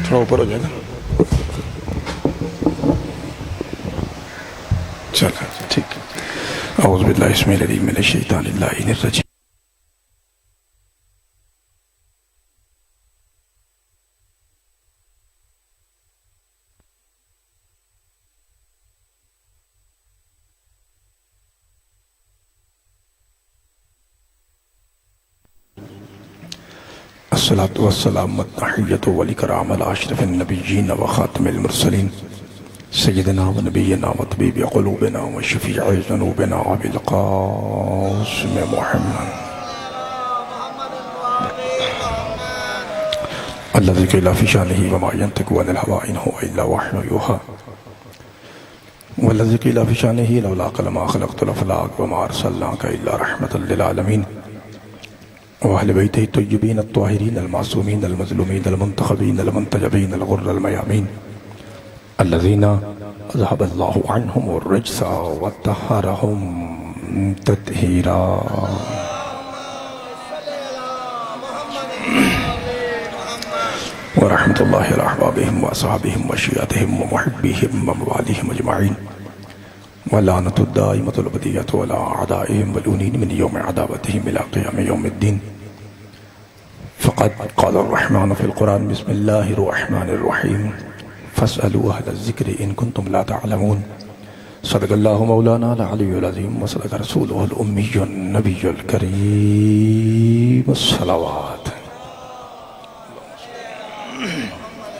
تھوڑا اوپر ہو جائے گا. چلو ٹھیک ہے. اعوذ باللہ السمیع العلیم من الشیطان اللعین الرجیم. الصلاة والسلام والتحیۃ والاکرام علی اشرف النبیین وخاتم المرسلین سیدنا و نبینا و طبیب قلوبنا و شفیع ذنوبنا ابی القاسم محمد الذی قیل فی شانہ وما ینطق عن الہوى ان هو الا وحی یوحی والذی قیل فی شانہ لولاک لما خلقت الافلاک وما ارسلناک الا رحمۃ للعالمین وأهل بيته الطيبين الطاهرين المعصومين المظلومين المنتخبين المنتجبين الغر الميامين الذين ذهب الله عنهم الرجس وطهرهم تطهيرا. ورحمة الله على أحبابهم وأصحابهم وشيعتهم ومحبيهم ومواليهم أجمعين ولعنة الدائمة الأبدية ولا أعدائهم ملعونين من يوم عداوتهم إلى قيام يوم الدين. فقد قال الرحمن في القرآن بسم الله الرحمن الرحيم فاسألوا أهل الذكر إن كنتم لا تعلمون. صدق الله مولانا العلي العظيم وصدق رسوله الأمي النبي الكريم. الصلوات.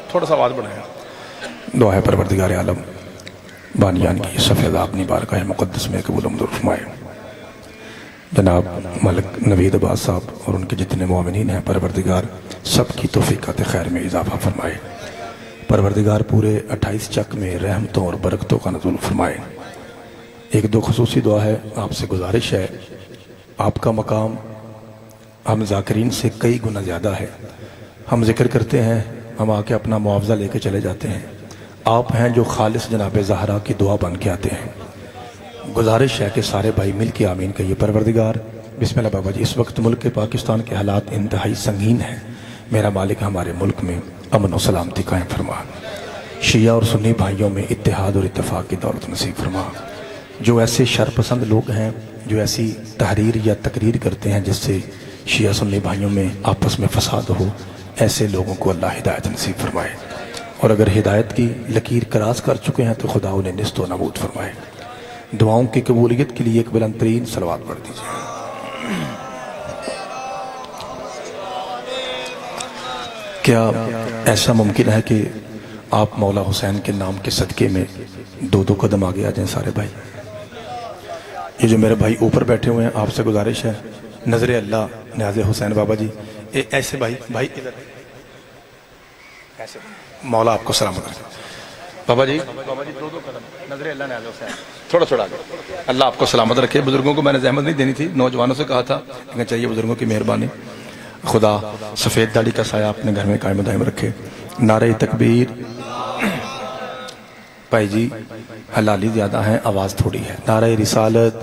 تھوڑا سا آواز بڑھائیں. دعا ہے پروردگار عالم بانیان کی سفید اپنی بارگاہ مقدس میں قبول منظور فرمائے. جناب ملک نوید عباس صاحب اور ان کے جتنے مومنین ہیں پروردگار سب کی توفیقات خیر میں اضافہ فرمائے. پروردگار پورے 28 چک میں رحمتوں اور برکتوں کا نزول فرمائے. ایک دو خصوصی دعا ہے. آپ سے گزارش ہے، آپ کا مقام ہم ذاکرین سے کئی گنا زیادہ ہے. ہم ذکر کرتے ہیں، ہم آ کے اپنا معاوضہ لے کے چلے جاتے ہیں. آپ ہیں جو خالص جناب زہرا کی دعا بن کے آتے ہیں. گزارش ہے کہ سارے بھائی مل کے آمین کہیے. پروردگار بسم اللہ بابا جی، اس وقت ملک پاکستان کے حالات انتہائی سنگین ہیں. میرا مالک ہمارے ملک میں امن و سلامتی قائم فرما. شیعہ اور سنی بھائیوں میں اتحاد اور اتفاق کی دولت نصیب فرما. جو ایسے شرپسند لوگ ہیں جو ایسی تحریر یا تقریر کرتے ہیں جس سے شیعہ سنی بھائیوں میں آپس میں فساد ہو، ایسے لوگوں کو اللہ ہدایت نصیب فرمائے. اور اگر ہدایت کی لکیر کراس کر چکے ہیں تو خدا انہیں نست و نابود فرمائے. دعاؤں کی قبولیت کے لیے ایک بلند ترین صلوات پڑھ دیجیے. کیا ایسا ممکن ہے کہ آپ مولا حسین کے نام کے صدقے میں دو دو قدم آگے آ جائیں سارے بھائی؟ یہ جو میرے بھائی اوپر بیٹھے ہوئے ہیں، آپ سے گزارش ہے نظر اللہ نیاز حسین بابا جی ایسے بھائی ادھر ایسے مولا آپ کو سلامت رکھے. بابا جی دو قدم نظر اللہ نیاز حسین تھوڑا آگے. اللہ آپ کو سلامت رکھے. بزرگوں کو میں نے زحمت نہیں دینی تھی، نوجوانوں سے کہا تھا لیکن چاہیے بزرگوں کی مہربانی. خدا سفید داڑھی کا سایہ اپنے گھر میں قائم دائم رکھے. نعرہ تکبیر. بھائی جی حلالی زیادہ ہیں، آواز تھوڑی ہے. نعرہ رسالت،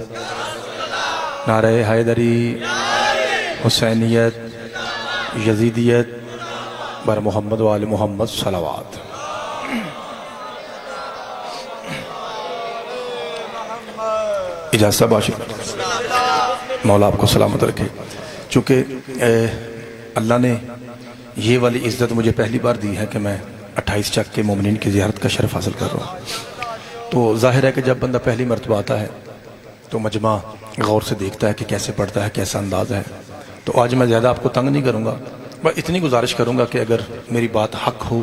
نعرہ حیدری، حسینیت، یزیدیت، بر محمد و آل محمد صلوات. اجازت باشد. مولا آپ کو سلامت رکھے. چونکہ اللہ نے یہ والی عزت مجھے پہلی بار دی ہے کہ میں 28 چک کے مومنین کی زیارت کا شرف حاصل کر رہا ہوں، تو ظاہر ہے کہ جب بندہ پہلی مرتبہ آتا ہے تو مجمع غور سے دیکھتا ہے کہ کیسے پڑھتا ہے، کیسا انداز ہے. تو آج میں زیادہ آپ کو تنگ نہیں کروں گا، میں اتنی گزارش کروں گا کہ اگر میری بات حق ہو،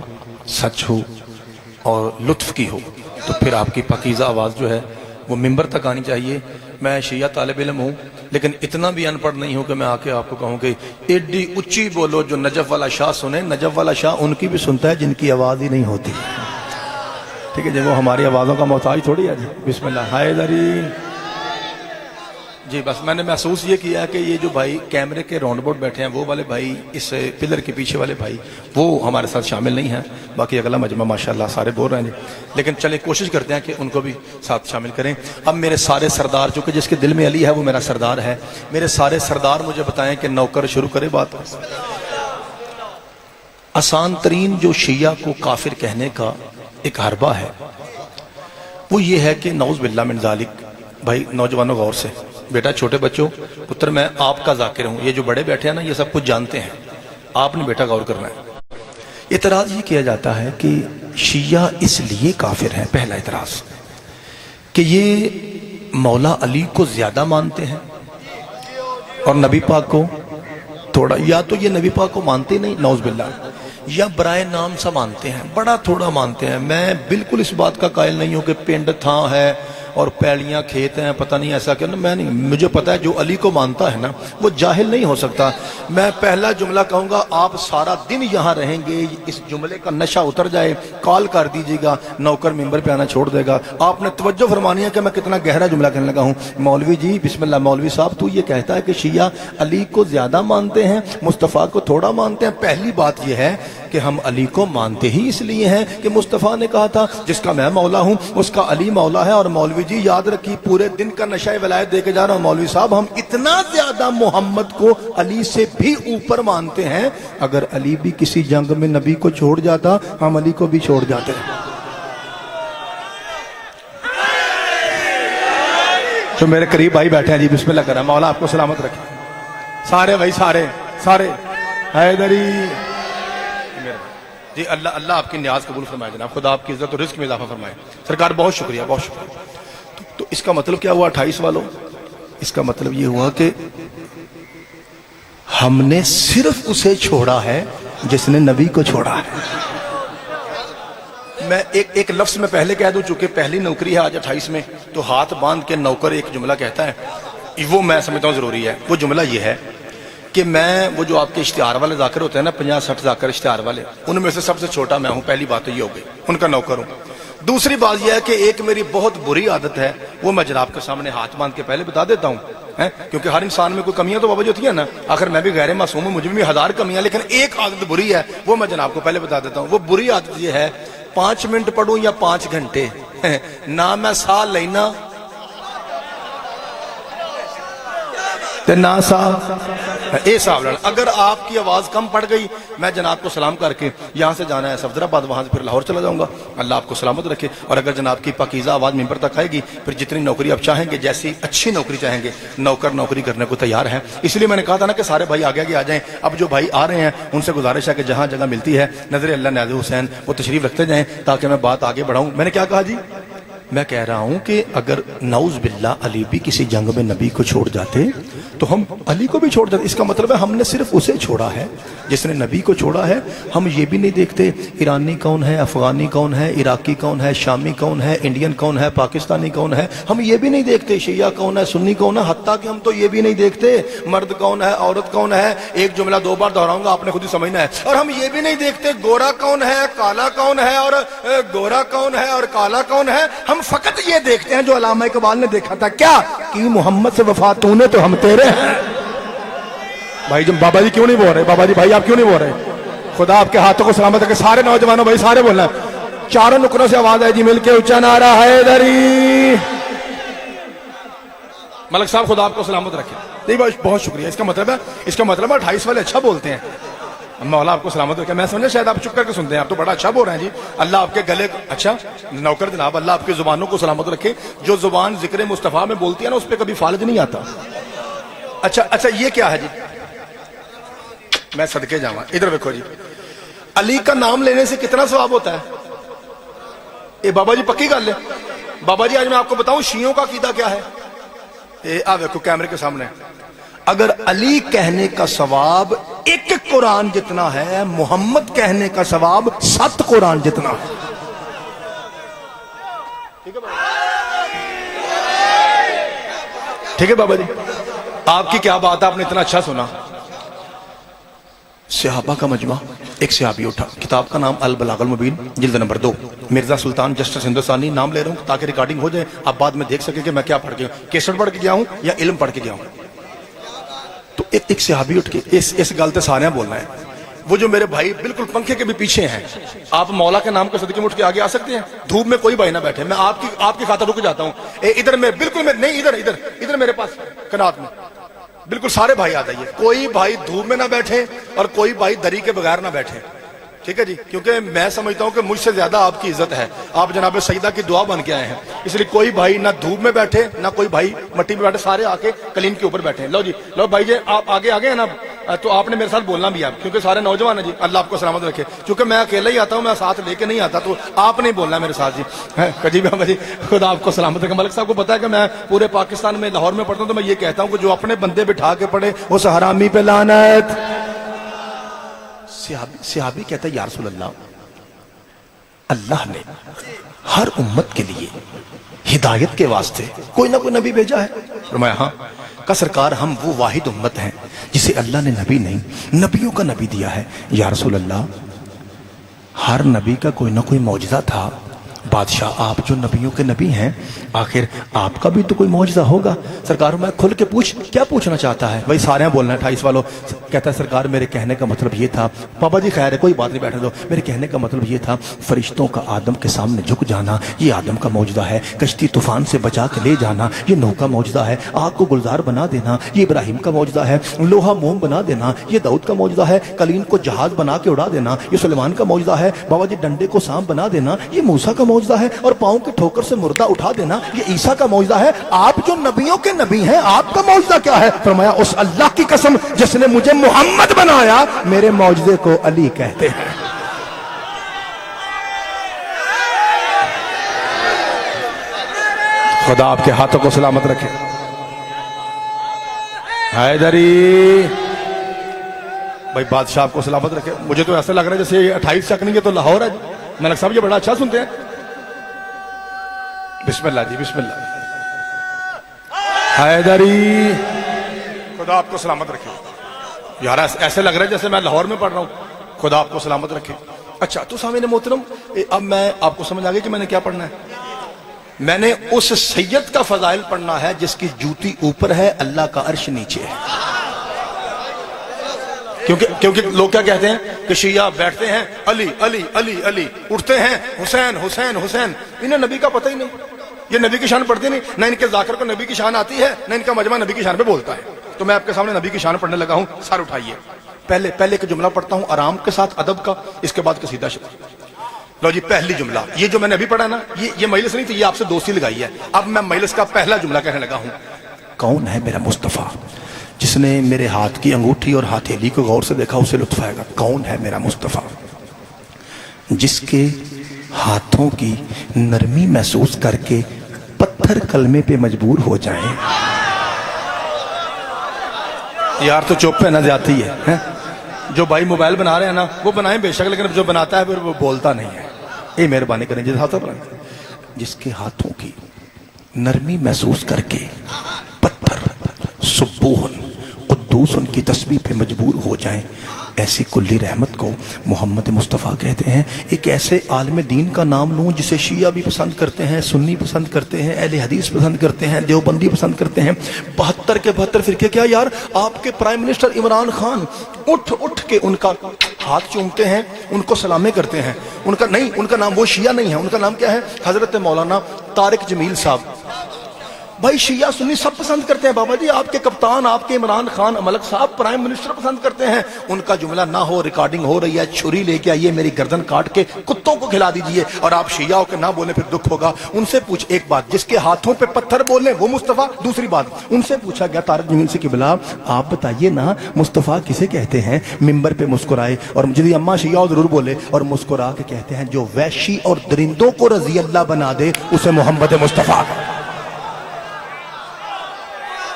سچ ہو اور لطف کی ہو تو پھر آپ کی پاکیزہ آواز جو ہے وہ ممبر تک آنی چاہیے. میں شیعہ طالب علم ہوں لیکن اتنا بھی ان پڑھ نہیں ہوں کہ میں آ کے آپ کو کہوں کہ ایڈی اچھی بولو جو نجف والا شاہ سنے. نجف والا شاہ ان کی بھی سنتا ہے جن کی آواز ہی نہیں ہوتی. ٹھیک ہے جی، وہ ہماری آوازوں کا محتاج تھوڑی ہے جی. بسم اللہ حیدری. جی بس میں نے محسوس یہ کیا ہے کہ یہ جو بھائی کیمرے کے راؤنڈ بورڈ بیٹھے ہیں وہ والے بھائی، اس پلر کے پیچھے والے بھائی وہ ہمارے ساتھ شامل نہیں ہیں. باقی اگلا مجمع ماشاءاللہ سارے بول رہے ہیں جی، لیکن چلیں کوشش کرتے ہیں کہ ان کو بھی ساتھ شامل کریں. اب میرے سارے سردار، چونکہ جس کے دل میں علی ہے وہ میرا سردار ہے، میرے سارے سردار مجھے بتائیں کہ نوکر شروع کرے بات. آسان ترین جو شیعہ کو کافر کہنے کا ایک حربہ ہے وہ یہ ہے کہ نعوذ باللہ من ذالک. بھائی نوجوانوں غور سے، بیٹا چھوٹے بچوں، پتر میں آپ کا ذاکر ہوں، یہ جو بڑے بیٹھے ہیں نا یہ سب کچھ جانتے ہیں، آپ نے بیٹا غور کرنا ہے. اعتراض یہ کیا جاتا ہے کہ شیعہ اس لیے کافر ہیں، پہلا اعتراض کہ یہ مولا علی کو زیادہ مانتے ہیں اور نبی پاک کو تھوڑا، یا تو یہ نبی پاک کو مانتے نہیں نعوذ باللہ، یا برائے نام سا مانتے ہیں، بڑا تھوڑا مانتے ہیں. میں بالکل اس بات کا قائل نہیں ہوں کہ پنڈ تھاں ہے اور پیلیاں کھیت ہیں، پتہ نہیں ایسا کہ میں نہیں، مجھے پتا ہے جو علی کو مانتا ہے نا وہ جاہل نہیں ہو سکتا. میں پہلا جملہ کہوں گا، آپ سارا دن یہاں رہیں گے، اس جملے کا نشہ اتر جائے کال کر دیجیے گا، نوکر ممبر پہ آنا چھوڑ دے گا. آپ نے توجہ فرمانی ہے کہ میں کتنا گہرا جملہ کہنے لگا ہوں. مولوی جی بسم اللہ، مولوی صاحب تو یہ کہتا ہے کہ شیعہ علی کو زیادہ مانتے ہیں، مصطفیٰ کو تھوڑا مانتے ہیں. پہلی بات یہ ہے کہ ہم علی کو مانتے ہی اس لیے ہیں کہ مصطفیٰ نے کہا تھا جس کا میں مولا ہوں اس کا علی مولا ہے. اور مولوی جی یاد رکھیے، پورے دن کا نشہ ولایت دے کے جا رہا ہوں مولوی صاحب، ہم اتنا زیادہ محمد کو علی سے بھی اوپر مانتے ہیں. اگر علی بھی کسی جنگ میں نبی کو چھوڑ جاتا ہم علی کو بھی چھوڑ جاتے ہیں. جو میرے قریب بھائی بیٹھے ہیں جی بسم اللہ کریں، مولا آپ کو سلامت رکھے. سارے بھائی سارے حیدری جی، اللہ آپ کی نیاز قبول فرمائے جناب، خدا آپ کی عزت و رزق میں اضافہ فرمائے. سرکار بہت شکریہ، بہت شکریہ. تو اس کا مطلب کیا ہوا 28 والوں؟ اس کا مطلب یہ ہوا کہ ہم نے صرف اسے چھوڑا ہے جس نے نبی کو چھوڑا ہے. میں ایک لفظ میں پہلے کہہ دوں، چونکہ پہلی نوکری ہے آج 28 میں، تو ہاتھ باندھ کے نوکر ایک جملہ کہتا ہے، وہ میں سمجھتا ہوں ضروری ہے. وہ جملہ یہ ہے کہ میں وہ جو آپ کے اشتہار والے ذاکر ہوتے ہیں نا، 50-60 ذاکر اشتہار والے، ان میں سے سب سے چھوٹا میں ہوں. پہلی بات تو یہ ہو گئی، ان کا نوکر ہوں. دوسری بات یہ ہے کہ ایک میری بہت بری عادت ہے، وہ میں جناب کے سامنے ہاتھ باندھ کے پہلے بتا دیتا ہوں، کیونکہ ہر انسان میں کوئی کمیاں تو بابا جو ہوتی ہیں نا، آخر میں بھی غیر معصوم ہوں، مجھے بھی 1000 کمیاں، لیکن ایک عادت بری ہے وہ میں جناب کو پہلے بتا دیتا ہوں. وہ بری عادت یہ ہے، 5 منٹ پڑھوں یا 5 گھنٹے نہ میں سا لینا نہ سا اے صاحب لڑ. اگر آپ کی آواز کم پڑ گئی، میں جناب کو سلام کر کے یہاں سے جانا ہے صفدرآباد، وہاں سے پھر لاہور چلا جاؤں گا. اللہ آپ کو سلامت رکھے. اور اگر جناب کی پاکیزہ آواز ممبر تک آئے گی، پھر جتنی نوکری آپ چاہیں گے، جیسی اچھی نوکری چاہیں گے، نوکر نوکری کرنے کو تیار ہے. اس لیے میں نے کہا تھا نا کہ سارے بھائی آگے آگے آ جائیں. اب جو بھائی آ رہے ہیں ان سے گزارش ہے کہ جہاں جگہ ملتی ہے نظر اللہ نیاز حسین وہ تشریف رکھتے جائیں تاکہ میں بات آگے بڑھاؤں. میں نے کیا کہا جی؟ میں کہہ رہا ہوں کہ اگر نعوذ باللہ علی بھی کسی جنگ میں نبی کو چھوڑ جاتے تو ہم علی کو بھی چھوڑ جاتے. اس کا مطلب ہے ہم نے صرف اسے چھوڑا ہے جس نے نبی کو چھوڑا ہے. ہم یہ بھی نہیں دیکھتے ایرانی کون ہے، افغانی کون ہے، عراقی کون ہے، شامی کون ہے، انڈین کون ہے، پاکستانی کون ہے. ہم یہ بھی نہیں دیکھتے شیعہ کون ہے، سنی کون ہے. حتیٰ کہ ہم تو یہ بھی نہیں دیکھتے مرد کون ہے، عورت کون ہے. ایک جملہ 2 بار دہراؤں گا، آپ نے خود ہی سمجھنا ہے. اور ہم یہ بھی نہیں دیکھتے گورا کون ہے، کالا کون ہے، اور گورا کون ہے اور کالا کون ہے. ہم فقط یہ دیکھتے ہیں جو علامہ اقبال نے دیکھا تھا، کیا کہ محمد سے وفا تو نے تو ہم تیرے ہیں. بھائی جب بابا جی کیوں نہیں بول رہے؟ بابا جی بھائی آپ کیوں نہیں بول رہے؟ خدا آپ کے ہاتھوں کو سلامت رکھے. سارے نوجوانوں بھائی سارے بولنا ہے، چاروں نکروں سے آواز ہے جی، مل کے اونچا نعرہ حیدری. ملک صاحب خدا آپ کو سلامت رکھے. نہیں بھائی بہت شکریہ. اس کا مطلب ہے 28 والے اچھا بولتے ہیں. مولا آپ کو سلامت رکھے. میں سمجھا شاید آپ چپ کر کے سنتے ہیں، آپ تو بڑا اچھا بول رہے ہیں جی. اللہ آپ کے گلے اچھا نوکر جناب، اللہ آپ کی زبانوں کو سلامت رکھے. جو زبان ذکر مصطفیٰ میں بولتی ہے نا اس پہ کبھی فالج نہیں آتا. اچھا یہ کیا ہے جی؟ میں صدقے جاواں. ادھر دیکھو جی، علی کا نام لینے سے کتنا ثواب ہوتا ہے؟ اے بابا جی پکی گل ہے. بابا جی آج میں آپ کو بتاؤں شیعوں کا عقیدہ کیا ہے. آ دیکھو کیمرے کے سامنے، اگر علی کہنے کا ثواب 1 قرآن جتنا ہے، محمد کہنے کا ثواب 7 قرآن جتنا ہے. ٹھیک ہے بابا جی، آپ کی کیا بات ہے، آپ نے اتنا اچھا سنا. صحابہ کا مجمع، ایک صحابی اٹھا، کتاب کا نام البلاغ المبین، جلد نمبر 2، مرزا سلطان جسٹس ہندوستانی. نام لے رہا ہوں تاکہ ریکارڈنگ ہو جائے، آپ بعد میں دیکھ سکیں کہ میں کیا پڑھ کے کیسٹ پڑھ کے گیا ہوں یا علم پڑھ کے گیا ہوں. تو ایک صحابی اٹھ کے اس گل تے سارے بولنا ہے. وہ جو میرے بھائی بالکل پنکھے کے بھی پیچھے ہیں، آپ مولا کے نام کے صدقے میں اٹھ کے آگے آ سکتے ہیں. دھوپ میں کوئی بھائی نہ بیٹھے، میں آپ کی خاطر رک جاتا ہوں. ادھر میں بالکل میں نہیں، ادھر میرے پاس کنات میں بالکل سارے بھائی آ جائیے. کوئی بھائی دھوپ میں نہ بیٹھے اور کوئی بھائی دری کے بغیر نہ بیٹھے. ٹھیک ہے جی، کیونکہ میں سمجھتا ہوں کہ مجھ سے زیادہ آپ کی عزت ہے، آپ جناب سیدہ کی دعا بن کے آئے ہیں، اس لیے کوئی بھائی نہ دھوپ میں بیٹھے نہ کوئی بھائی مٹی میں بیٹھے، سارے آ کے کلیم کے اوپر بیٹھے ہیں۔ لو جی لو بھائی جی آپ آگے آگے ہیں نا، تو آپ نے میرے ساتھ بولنا بھی ہے کیونکہ سارے نوجوان ہیں جی، اللہ آپ کو سلامت رکھے، کیونکہ میں اکیلا ہی آتا ہوں، میں ساتھ لے کے نہیں آتا، تو آپ نہیں بولنا میرے ساتھ جی کجی بابا جی، خدا آپ کو سلامت رکھے۔ ملک صاحب کو پتا ہے کہ میں پورے پاکستان میں لاہور میں پڑھتا ہوں، تو میں یہ کہتا ہوں کہ جو اپنے بندے بٹھا کے پڑھے اس حرامی پہ لعنت۔ صحابی کہتا ہے یا رسول اللہ نے ہر امت کے لیے ہدایت کے واسطے کوئی نہ کوئی نبی بھیجا ہے؟ فرمایا ہاں۔ کہ سرکار ہم وہ واحد امت ہیں جسے اللہ نے نبی نہیں نبیوں کا نبی دیا ہے۔ یا رسول اللہ ہر نبی کا کوئی نہ کوئی معجزہ تھا، بادشاہ آپ جو نبیوں کے نبی ہیں آخر آپ کا بھی تو کوئی معجزہ ہوگا۔ سرکار میں کھل کے کیا پوچھنا چاہتا ہے؟ بھائی سارے بولنا ہے 28 والوں۔ کہتا ہے سرکار میرے کہنے کا مطلب یہ تھا، بابا جی خیر ہے کوئی بات نہیں بیٹھنے دو، میرے کہنے کا مطلب یہ تھا فرشتوں کا آدم کے سامنے جھک جانا یہ آدم کا معجزہ ہے، کشتی طوفان سے بچا کے لے جانا یہ نوح کا معجزہ ہے، آگ کو گلزار بنا دینا یہ ابراہیم کا معجزہ ہے، لوہا موم بنا دینا یہ داؤد کا معجزہ ہے، کلیم کو جہاز بنا کے اڑا دینا یہ سلیمان کا معجزہ ہے، بابا جی ڈنڈے کو سانپ بنا دینا یہ موسیٰ کا معجزہ ہے، اور پاؤں کی ٹھوکر سے مردہ اٹھا دینا یہ عیسیٰ کا معجزہ ہے۔ آپ جو نبیوں کے نبی ہیں آپ کا معجزہ کیا ہے؟ فرمایا اس اللہ کی قسم جس نے مجھے محمد بنایا میرے معجزے کو علی کہتے ہیں۔ خدا آپ کے ہاتھوں کو سلامت رکھے۔ حیدری بھائی بادشاہ آپ کو سلامت رکھے۔ مجھے تو ایسا لگ رہا ہے جیسے 28 چک نہیں ہے تو لاہور ہے۔ ملک صاحب یہ بڑا اچھا سنتے ہیں۔ بسم اللہ جی بسم اللہ۔ حیدری خدا آپ کو سلامت رکھے۔ یار ایسے لگ رہا ہے جیسے میں لاہور میں پڑھ رہا ہوں۔ خدا آپ کو سلامت رکھے۔ اچھا تو سامعین محترم اب میں آپ کو سمجھ آ گئی کہ میں نے کیا پڑھنا ہے؟ میں نے اس سید کا فضائل پڑھنا ہے جس کی جوتی اوپر ہے اللہ کا عرش نیچے ہے۔ کیونکہ لوگ کیا کہتے ہیں کہ شیعہ بیٹھتے ہیں علی علی علی علی، اٹھتے ہیں حسین حسین حسین، انہیں نبی کا پتہ ہی نہیں، یہ نبی کی شان پڑھتے نہیں، نہ ان کے ذاکر کو نبی کی شان آتی ہے نہ ان کا مجمع نبی کی شان پہ بولتا ہے۔ تو میں آپ کے سامنے نبی کی شان پڑھنے لگا ہوں، سر اٹھائیے۔ پہلے ایک جملہ پڑھتا ہوں آرام کے ساتھ ادب کا، اس کے بعد قصیدہ شریف۔ لو جی پہلی جملہ یہ جو میں نے ابھی پڑھا نا یہ مجلس نہیں تھی، یہ آپ سے دوستی لگائی ہے۔ اب میں مجلس کا پہلا جملہ کہنے لگا ہوں۔ کون ہے میرا مصطفیٰ جس نے میرے ہاتھ کی انگوٹھی اور ہتھیلی کو غور سے دیکھا اسے لطف آئے گا۔ کون ہے میرا مصطفیٰ جس کے ہاتھوں کی نرمی محسوس کر کے پتھر کلمے پہ مجبور ہو جائیں۔ یار تو چپ ہے نہ زیادتی ہے۔ جو بھائی موبائل بنا رہے ہیں نا وہ بنائیں بے شک، لیکن جو بناتا ہے پھر وہ بولتا نہیں ہے۔ یہ مہربانی کریں جس کے ہاتھوں کی نرمی محسوس کر کے پتھر سبوہن قدوس ان کی تسبیح پہ مجبور ہو جائیں، ایسی کلی رحمت کو محمد مصطفیٰ کہتے ہیں۔ ایک ایسے عالم دین کا نام لوں جسے شیعہ بھی پسند کرتے ہیں، سنی پسند کرتے ہیں، اہل حدیث پسند کرتے ہیں، دیوبندی پسند کرتے ہیں، 72 کے 72 فرقے۔ کیا یار آپ کے پرائم منسٹر عمران خان اٹھ کے ان کا ہاتھ چومتے ہیں، ان کو سلامیں کرتے ہیں۔ ان کا نام وہ شیعہ نہیں ہے، ان کا نام کیا ہے؟ حضرت مولانا طارق جمیل صاحب۔ بھائی شیعہ سنی سب پسند کرتے ہیں بابا جی، آپ کے کپتان آپ کے عمران خان ملک صاحب پرائم منسٹر پسند کرتے ہیں۔ ان کا جملہ نہ ہو، ریکارڈنگ ہو رہی ہے، چھری لے کے آئیے میری گردن کاٹ کے کتوں کو کھلا دیجئے، اور آپ شیعہ ہو کے نہ بولیں پھر دکھ ہوگا۔ ان سے پوچھ ایک بات، جس کے ہاتھوں پہ پتھر بولنے وہ مصطفیٰ۔ دوسری بات ان سے پوچھا گیا طارق جمیل سے کہ بلا آپ بتائیے نا مصطفیٰ کسے کہتے ہیں؟ ممبر پہ مسکرائے اور مجھے اماں شیعہ ہو ضرور بولے، اور مسکرا کے کہتے ہیں جو وحشی اور درندوں کو رضی اللہ بنا دے اسے محمد مصطفیٰ۔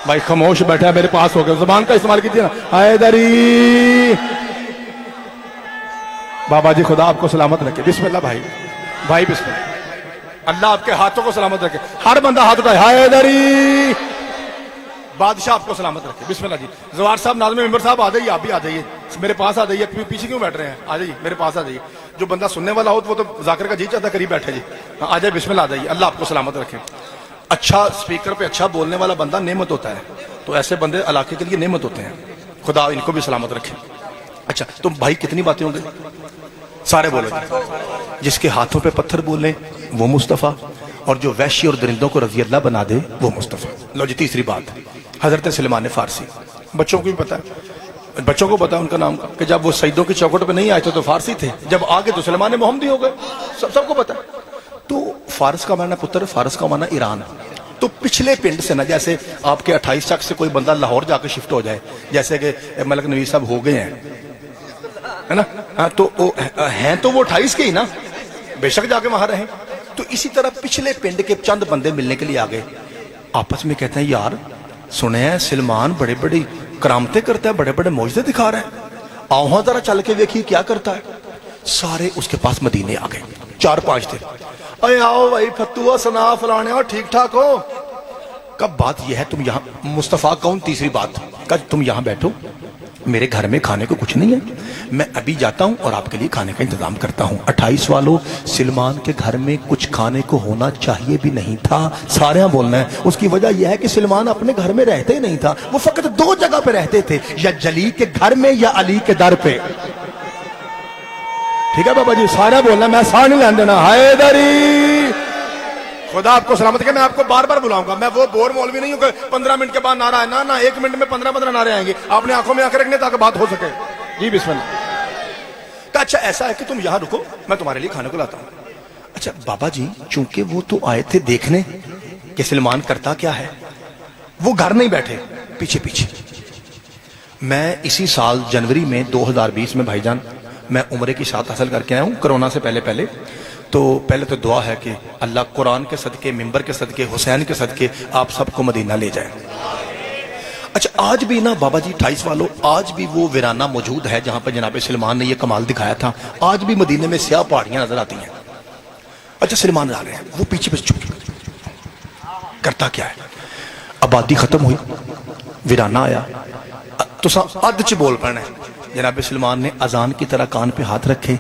بھائی خاموش بیٹھا ہے میرے پاس ہو گیا، زبان کا استعمال کیجیے نا۔ حیدری بابا جی خدا آپ کو سلامت رکھے۔ بسم اللہ بھائی بسم اللہ، اللہ آپ کے ہاتھوں کو سلامت رکھے۔ ہر بندہ ہاتھ اٹھائے۔ حیدری بادشاہ آپ کو سلامت رکھے۔ بسم اللہ جی۔ زوار صاحب ناظم ممبر صاحب آ جائیے، آپ بھی آ جائیے میرے پاس، آ جائیے، پیچھے کیوں بیٹھ رہے ہیں؟ آ جائیے میرے پاس آ جائیے۔ جو بندہ سننے والا ہو وہ تو ذاکر کا جی چاہتا ہے قریب بیٹھے جی، آ جائے بسم اللہ آ جائیے۔ اللہ آپ کو سلامت رکھے۔ اچھا سپیکر پہ اچھا بولنے والا بندہ نعمت ہوتا ہے، تو ایسے بندے علاقے کے لیے نعمت ہوتے ہیں، خدا ان کو بھی سلامت رکھے۔ اچھا تو بھائی کتنی باتیں ہوں گے؟ سارے بولے جس کے ہاتھوں پہ پتھر بولیں وہ مصطفیٰ، اور جو وحشی اور درندوں کو رضی اللہ بنا دے وہ مصطفیٰ۔ لو جی تیسری بات، حضرت سلیمان فارسی، بچوں کو بھی پتا ہے بچوں کو پتا ان کا نام کا کہ جب وہ سجدوں کی چوکھٹ پہ نہیں آئے تھے تو فارسی تھے، جب آگے تو سلمان محمدی ہو گئے، سب کو پتا ہے۔ تو فارس کا معنی پتر، فارس کا معنی ایران۔ تو پچھلے پنڈ سے نا، جیسے آپ کے 28 شخص سے کوئی بندہ لاہور جا کے شفٹ ہو جائے، جیسے کہ ملک نوید صاحب ہو گئے ہیں، ہے نا، تو ہیں تو وہ 28 کے ہی نا، بے شک جا کے وہاں رہیں۔ تو اسی طرح پچھلے پنڈ کے چند بندے ملنے کے لیے آگے، آپس میں کہتے ہیں یار سنے ہیں سلمان بڑے بڑی کرامتیں کرتا ہے، بڑے بڑے معجزے دکھا رہے ہیں، آؤ ہاں ذرا چل کے دیکھیے کیا کرتا ہے۔ سارے اس کے پاس مدینے آ گئے، 4-5 تھے۔ اے آؤ بھائی فتوہ سنا فلانے اور ٹھیک ٹھاک ہو؟ کب بات یہ ہے تم یہاں، مصطفیٰ کون تیسری بات، کہ تم یہاں بیٹھو، میرے گھر میں کھانے کو کچھ نہیں ہے، میں ابھی جاتا ہوں اور آپ کے لیے کھانے کا انتظام کرتا ہوں۔ 28 والوں، سلمان کے گھر میں کچھ کھانے کو ہونا چاہیے بھی نہیں تھا، سارے ہاں بولنا ہے۔ اس کی وجہ یہ ہے کہ سلمان اپنے گھر میں رہتے ہی نہیں تھا، وہ فقط 2 جگہ پہ رہتے تھے، یا جلی کے گھر میں یا علی کے در پہ۔ ٹھیک ہے بابا جی، سارا بولنا، میں سارا نہیں لین دینا۔ حیدری، خدا آپ کو سلامت کہ میں آپ کو بار بار بلاؤں گا، میں وہ بور مولوی نہیں ہوں کہ 15 منٹ کے بعد نعرہ ہے، نہ 1 منٹ میں 15 نعرے آئیں گے، آپ نے آنکھوں میں آ کے رکھنے تاکہ بات ہو سکے۔ جی بسم اللہ۔ کہ اچھا ایسا ہے کہ تم یہاں رکو، میں تمہارے لیے کھانے کو لاتا ہوں۔ اچھا بابا جی، چونکہ وہ تو آئے تھے دیکھنے کہ سلمان کرتا کیا ہے، وہ گھر نہیں بیٹھے، پیچھے پیچھے۔ میں اسی سال جنوری میں 2020 میں بھائی جان میں عمرے کی شہادت حاصل کر کے آیا ہوں، کرونا سے پہلے تو پہلے تو دعا ہے کہ اللہ قرآن کے صدقے، ممبر کے صدقے، حسین کے صدقے آپ سب کو مدینہ لے جائیں۔ اچھا آج بھی نا بابا جی 28 والوں، آج بھی وہ ویرانہ موجود ہے جہاں پہ جناب سلمان نے یہ کمال دکھایا تھا، آج بھی مدینے میں سیاہ پہاڑیاں نظر آتی ہیں۔ اچھا سلمان آ رہے ہیں، وہ پیچھے چھپ کرتا کیا ہے، آبادی ختم ہوئی، ویرانہ آیا تو اد چ بول پڑنا ہے۔ جناب سلمان نے اذان کی طرح کان پہ ہاتھ رکھے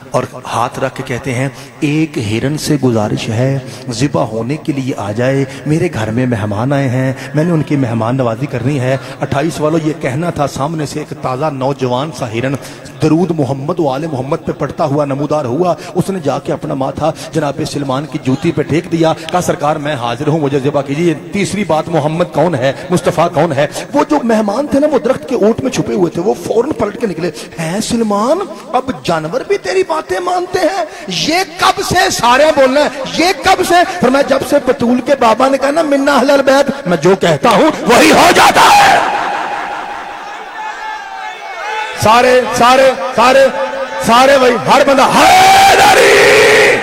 اور ہاتھ رکھ کے کہتے ہیں ایک ہرن سے گزارش ہے ذبح ہونے کے لیے آ جائے، میرے گھر میں مہمان آئے ہیں، میں نے ان کی مہمان نوازی کرنی ہے۔ 28 والوں یہ کہنا تھا، سامنے سے ایک تازہ نوجوان سا ہرن درود محمد و آل محمد پہ پڑھتا ہوا نمودار ہوا، اس نے جا کے اپنا ماتھا جناب سلمان کی جوتی پہ ٹیک دیا، کہا سرکار میں حاضر ہوں، مجھے ذبح کیجیے۔ تیسری بات، محمد کون ہے، مصطفیٰ کون ہے؟ وہ جو مہمان تھے نا، وہ درخت کے اوٹ میں چھپے ہوئے تھے، وہ فوراً پلٹ کے نکلے، ہے سلمان اب جانور بھی تیری باتیں مانتے ہیں؟ یہ کب سے، سارے بولنا ہے یہ کب سے؟ فرمایا جب سے بطول کے بابا نے کہا نا منا اہل البیت، میں جو کہتا ہوں وہی ہو جاتا ہے۔ سارے سارے سارے سارے وہی، ہر بندہ حیدری۔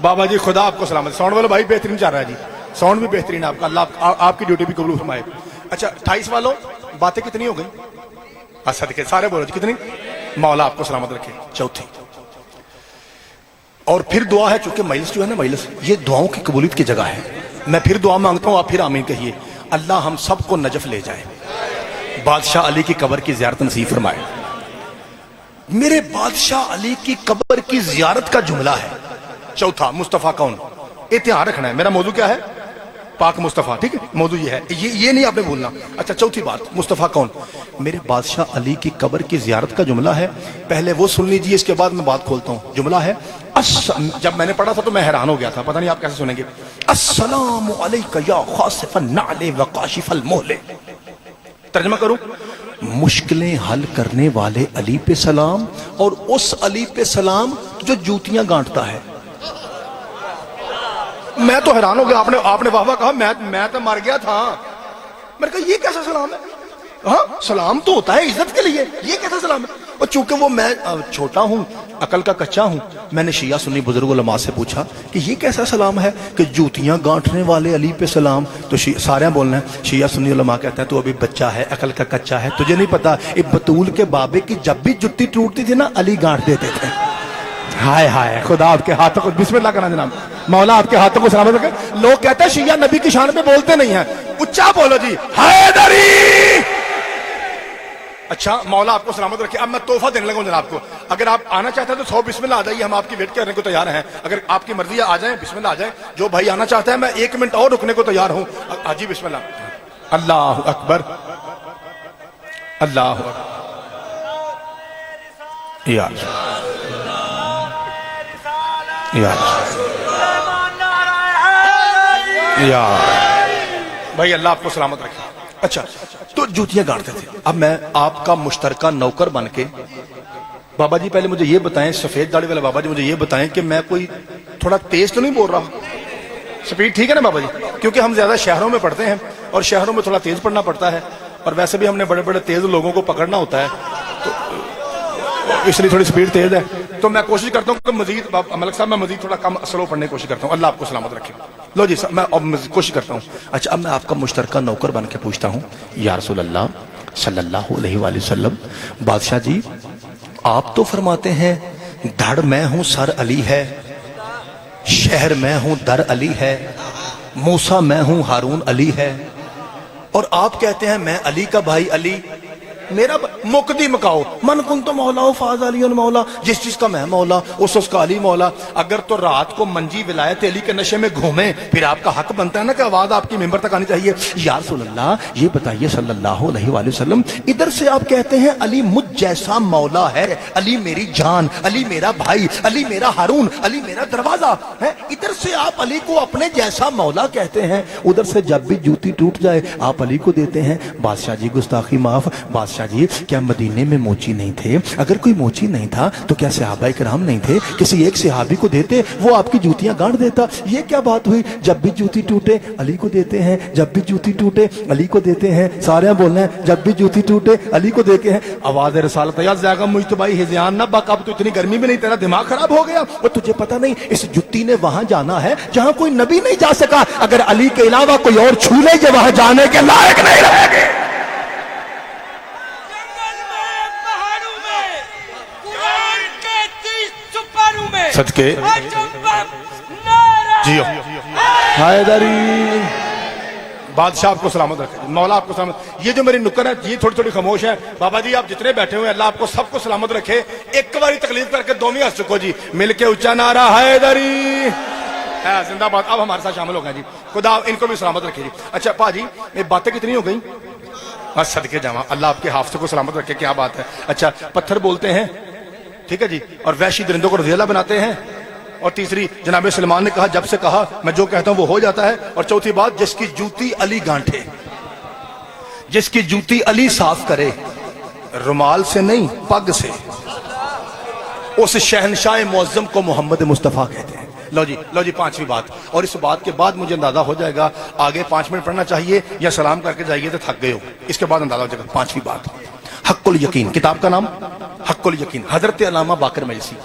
بابا جی خدا آپ کو سلامت، ساؤنڈ والوں بھائی بہترین چل رہا ہے جی، ساؤنڈ بھی بہترین ہے آپ کا، اللہ آپ کی ڈیوٹی بھی قبول فرمائے۔ اچھا 28 والوں باتیں کتنی ہو گئی؟ صدقے سارے بولو جی کتنی؟ مولا آپ کو سلامت رکھے۔ چوتھی اور پھر دعا ہے، چونکہ مجلس جو ہے نا، مجلس یہ دعاؤں کی قبولیت کی جگہ ہے، میں پھر دعا مانگتا ہوں، آپ پھر آمین کہیے۔ اللہ ہم سب کو نجف لے جائے، بادشاہ علی کی قبر کی زیارت نصیب فرمائے۔ میرے بادشاہ علی کی قبر کی زیارت کا جملہ ہے۔ چوتھا، مصطفیٰ کون، اتحاد رکھنا ہے، میرا موضوع کیا ہے؟ پاک مصطفیٰ، ٹھیک ہے، موضوع یہ ہے، یہ نہیں آپ نے بھولنا۔ اچھا چوتھی بات، مصطفیٰ کون؟ میرے بادشاہ علی کی قبر کی زیارت کا جملہ ہے، پہلے وہ سن لیجیے، اس کے بعد میں بات کھولتا ہوں۔ جملہ ہے، جب میں نے پڑھا تھا تو میں حیران ہو گیا تھا، پتہ نہیں آپ کیسے سنیں گے۔ السلام علیکہ یا خاسف النعل وقاشف المحل۔ ترجمہ کروں، مشکلیں حل کرنے والے علی پہ سلام، اور اس علی پہ سلام جو جوتیاں گانٹتا ہے۔ میں تو حیران ہو گیا، آپ نے واہ واہ کہا، میں تو مر گیا تھا، میں نے کہا یہ کیسا سلام ہے؟ ہاں سلام تو ہوتا ہے عزت کے لیے، یہ کیسا سلام ہے؟ اور چونکہ وہ میں چھوٹا ہوں، عقل کا کچا ہوں، میں نے شیعہ سنی بزرگ علماء سے پوچھا کہ یہ کیسا سلام ہے کہ جوتیاں گانٹنے والے علی پہ سلام؟ تو سارے بولنا ہے، شیعہ سنی علماء کہتے ہیں تو ابھی بچہ ہے، عقل کا کچا ہے، تجھے نہیں پتا بطول کے بابے کی جب بھی جتی ٹوٹتی تھی نا، علی گانٹ دیتے تھے۔ ہائے ہائے، خدا آپ کے ہاتھوں کو، بسم اللہ کرنا جناب، مولا آپ کے ہاتھوں کو سلامت رکھے۔ لوگ کہتے ہیں شیعہ نبی کی شان پہ بولتے نہیں ہیں، اچھا بولو جی، حیدری۔ اچھا مولا آپ کو سلامت رکھے۔ اب میں تحفہ دینے لگا ہوں جناب کو، اگر آپ آنا چاہتے ہیں تو 100 بسم اللہ آ جائیے، ہم آپ کی ویٹ کرنے کو تیار ہیں، اگر آپ کی مرضی ہے آ جائیں، بسم اللہ آ جائیں۔ جو بھائی آنا چاہتا ہے میں 1 منٹ اور رکنے کو تیار ہوں، جی بسم اللہ۔ اللہ اکبر، اللہ اکبر، یا یا بھائی اللہ آپ کو سلامت رکھے۔ اچھا تو جوتیاں گاڑتے تھے. اب میں آپ کا مشترکہ نوکر بن کے بابا جی پہلے مجھے یہ بتائیں, سفید داڑھی والے بابا جی مجھے یہ بتائیں کہ میں کوئی تھوڑا تیز تو نہیں بول رہا؟ سپیڈ ٹھیک ہے نا بابا جی؟ کیونکہ ہم زیادہ شہروں میں پڑھتے ہیں اور شہروں میں تھوڑا تیز پڑھنا پڑتا ہے, اور ویسے بھی ہم نے بڑے بڑے تیز لوگوں کو پکڑنا ہوتا ہے, تو اس لیے تھوڑی سپیڈ تیز ہے. تو میں کوشش کرتا ہوں کہ مزید ملک صاحب میں مزید تھوڑا کم سلو پڑھنے کی کوشش کرتا ہوں. اللہ آپ کو سلامت رکھے. لو جی میں کوشش کرتا ہوں. اچھا اب میں آپ کا مشترکہ نوکر بن کے پوچھتا ہوں, یا رسول اللہ صلی اللہ علیہ وآلہ وسلم, بادشاہ جی آپ تو فرماتے ہیں دھڑ میں ہوں سر علی ہے, شہر میں ہوں در علی ہے, موسیٰ میں ہوں ہارون علی ہے, اور آپ کہتے ہیں میں علی کا بھائی علی میرا مقدی مکاؤ, من کن تو مولا فاز علی مولا, جس چیز کا میں مولا اس کا علی مولا. اگر تو رات کو منجی ولایت علی کے نشے میں گھومیں پھر آپ کا حق بنتا ہے نا کہ آواز آپ کی ممبر تک آنی چاہیے. یا رسول اللہ یہ بتائیے صلی اللہ علیہ وآلہ وسلم, ادھر سے آپ کہتے ہیں علی مجھ جیسا مولا ہے, علی میری جان, علی میرا بھائی, علی میرا ہارون, علی میرا دروازہ ہے, ادھر سے آپ علی کو اپنے جیسا مولا کہتے ہیں, ادھر سے جب بھی جوتی ٹوٹ جائے آپ علی کو دیتے ہیں. بادشاہ جی گستاخی معاف, بادشاہ جی کیا مدینے میں موچی نہیں تھے؟ اگر کوئی موچی نہیں تھا تو کیا صحابہ کرام نہیں تھے؟ کسی ایک صحابی کو دیتے وہ آپ کی جوتیاں گاڑ دیتا. یہ کیا بات ہوئی؟ جب بھی جوتی ٹوٹے علی کو دیتے ہیں, جب بھی جوتی ٹوٹے علی کو دیتے ہیں. سارے بولنا ہے جب بھی جوتی ٹوٹے علی کو دیتے ہیں. آواز رسالت یا زیادہ مجتبائی ہزیان نہ باقا, اب تو اتنی گرمی میں نہیں, تیرا دماغ خراب ہو گیا, اور تجھے پتہ نہیں اس جوتی نے وہاں جانا ہے جہاں کوئی نبی نہیں جا سکا. اگر علی کے علاوہ کوئی اور چھو لے یہ وہاں جانے کے لائق نہیں رہے گے. صدقے جیو حیدری. بادشاہ آپ کو سلامت رکھے, مولا آپ کو سلامت. یہ جو میری نکر ہے یہ تھوڑی تھوڑی خاموش ہے. بابا جی آپ جتنے بیٹھے ہوئے اللہ آپ کو سب کو سلامت رکھے. ایک باری تقلید کر کے دومی ہنس چکو جی, مل کے اونچا نعرہ حیدری زندہ باد. اب ہمارے ساتھ شامل ہو گئے جی, خدا ان کو بھی سلامت رکھے جی. اچھا پا جی یہ باتیں کتنی ہو گئیں؟ بس صدقے جاواں, اللہ آپ کے حافظے کو سلامت رکھے. کیا بات ہے. اچھا پتھر بولتے ہیں ٹھیک ہے جی, اور وحشی درندوں کو رضی اللہ بناتے ہیں. اور تیسری جناب سلمان نے کہا جب سے کہا میں جو کہتا ہوں وہ ہو جاتا ہے. اور چوتھی بات جس کی جوتی علی گانٹھے, جس کی جوتی علی صاف کرے, رومال سے نہیں پگ سے, اس شہنشاہ معظم کو محمد مصطفیٰ کہتے ہیں. لو جی پانچویں بات, اور اس بات کے بعد مجھے اندازہ ہو جائے گا آگے 5 منٹ پڑھنا چاہیے یا سلام کر کے جائیے تو تھک گئے ہو, اس کے بعد اندازہ ہو جائے گا. پانچویں بات حق الیقین, کتاب کا نام حق الیقین, حضرت علامہ باقر مجلسی.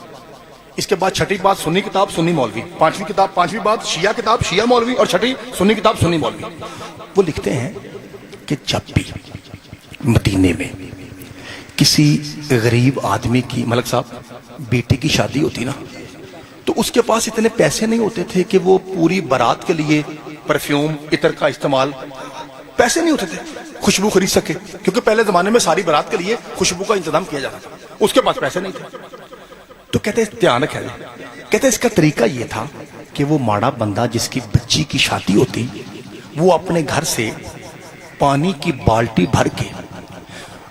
اس کے بعد چھٹی بات سنی کتاب سنی مولوی, پانچویں بات شیعہ کتاب شیعہ مولوی, اور چھٹی سنی کتاب سنی مولوی. وہ لکھتے ہیں کہ جب بھی مدینے میں کسی غریب آدمی کی ملک صاحب بیٹی کی شادی ہوتی نا, تو اس کے پاس اتنے پیسے نہیں ہوتے تھے کہ وہ پوری بارات کے لیے پرفیوم عطر کا استعمال, پیسے نہیں ہوتے تھے خوشبو خرید سکے, کیونکہ پہلے زمانے میں ساری بارات کے لیے خوشبو کا انتظام کیا جاتا تھا, اس کے پاس پیسے نہیں تھے. تو کہتے ہیں دھیان رکھیں, کہتے ہیں اس کا طریقہ یہ تھا کہ وہ ماڑا بندہ جس کی بچی کی شادی ہوتی وہ اپنے گھر سے پانی کی بالٹی بھر کے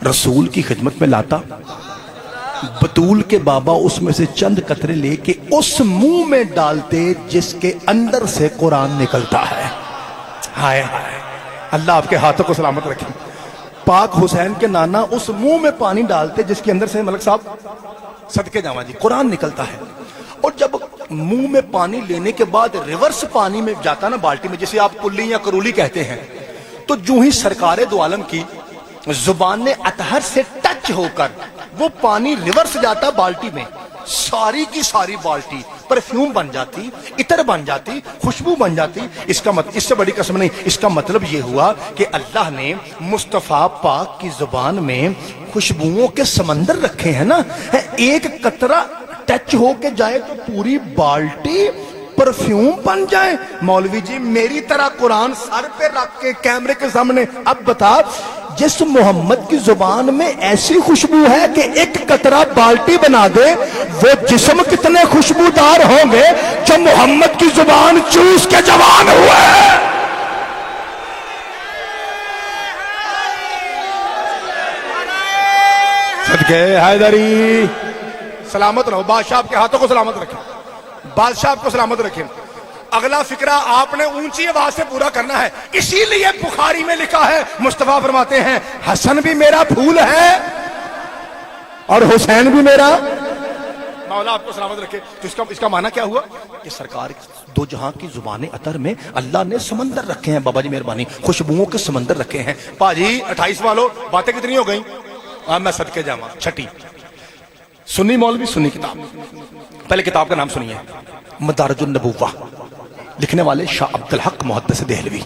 رسول کی خدمت میں لاتا, بطول کے بابا اس میں سے چند قطرے لے کے اس منہ میں ڈالتے جس کے اندر سے قرآن نکلتا ہے. ہائے ہائے, اللہ آپ کے ہاتھوں کو سلامت رکھے. پاک حسین کے نانا اس منہ میں پانی ڈالتے جس کے اندر سے ملک صاحب صدقے جاواں جی قرآن نکلتا ہے. اور جب منہ میں پانی لینے کے بعد ریورس پانی میں جاتا نا بالٹی میں, جسے آپ کلی یا کرولی کہتے ہیں, تو جو ہی سرکار دو عالم کی زبان اطہر سے ٹچ ہو کر وہ پانی ریورس جاتا بالٹی میں, ساری کی ساری بالٹی پرفیوم بن جاتی, عطر بن جاتی, خوشبو بن جاتی. اس کا مطلب, اس سے بڑی قسم نہیں, اس کا مطلب یہ ہوا کہ اللہ نے مصطفیٰ پاک کی زبان میں خوشبوؤں کے سمندر رکھے ہیں نا. ایک قطرہ ٹچ ہو کے جائے تو پوری بالٹی پرفیوم بن جائے. مولوی جی میری طرح قرآن سر پہ رکھ کے کیمرے کے سامنے, اب بتا جس محمد کی زبان میں ایسی خوشبو ہے کہ ایک قطرہ بالٹی بنا دے, وہ جسم کتنے خوشبودار ہوں گے جو محمد کی زبان چوس کے جوان ہوئے. صدقے حیدری, سلامت رہو. بادشاہ آپ کے ہاتھوں کو سلامت رکھیں, بادشاہ آپ کو سلامت رکھیں. اگلا فقرہ آپ نے اونچی آواز سے پورا کرنا ہے، اسی لیے بخاری میں لکھا ہے، مصطفیٰ فرماتے ہیں حسن بھی میرا پھول ہے اور حسین بھی میرا، مولا آپ کو سلامت رکھے۔ تو اس کا معنی کیا ہوا کہ سرکار دو جہاں کی زبان عطر میں اللہ نے سمندر رکھے ہیں، بابا جی مہربانی، خوشبوؤں کے سمندر رکھے ہیں۔ پاجی 28 والوں باتیں کتنی ہو گئیں؟ میں صدقے جاواں چھٹی سنی مولوی سنی کتاب، پہلے کتاب کا نام سنیے، مدارج النبوہ، لکھنے والے شاہ عبدالحق محدث دہلوی۔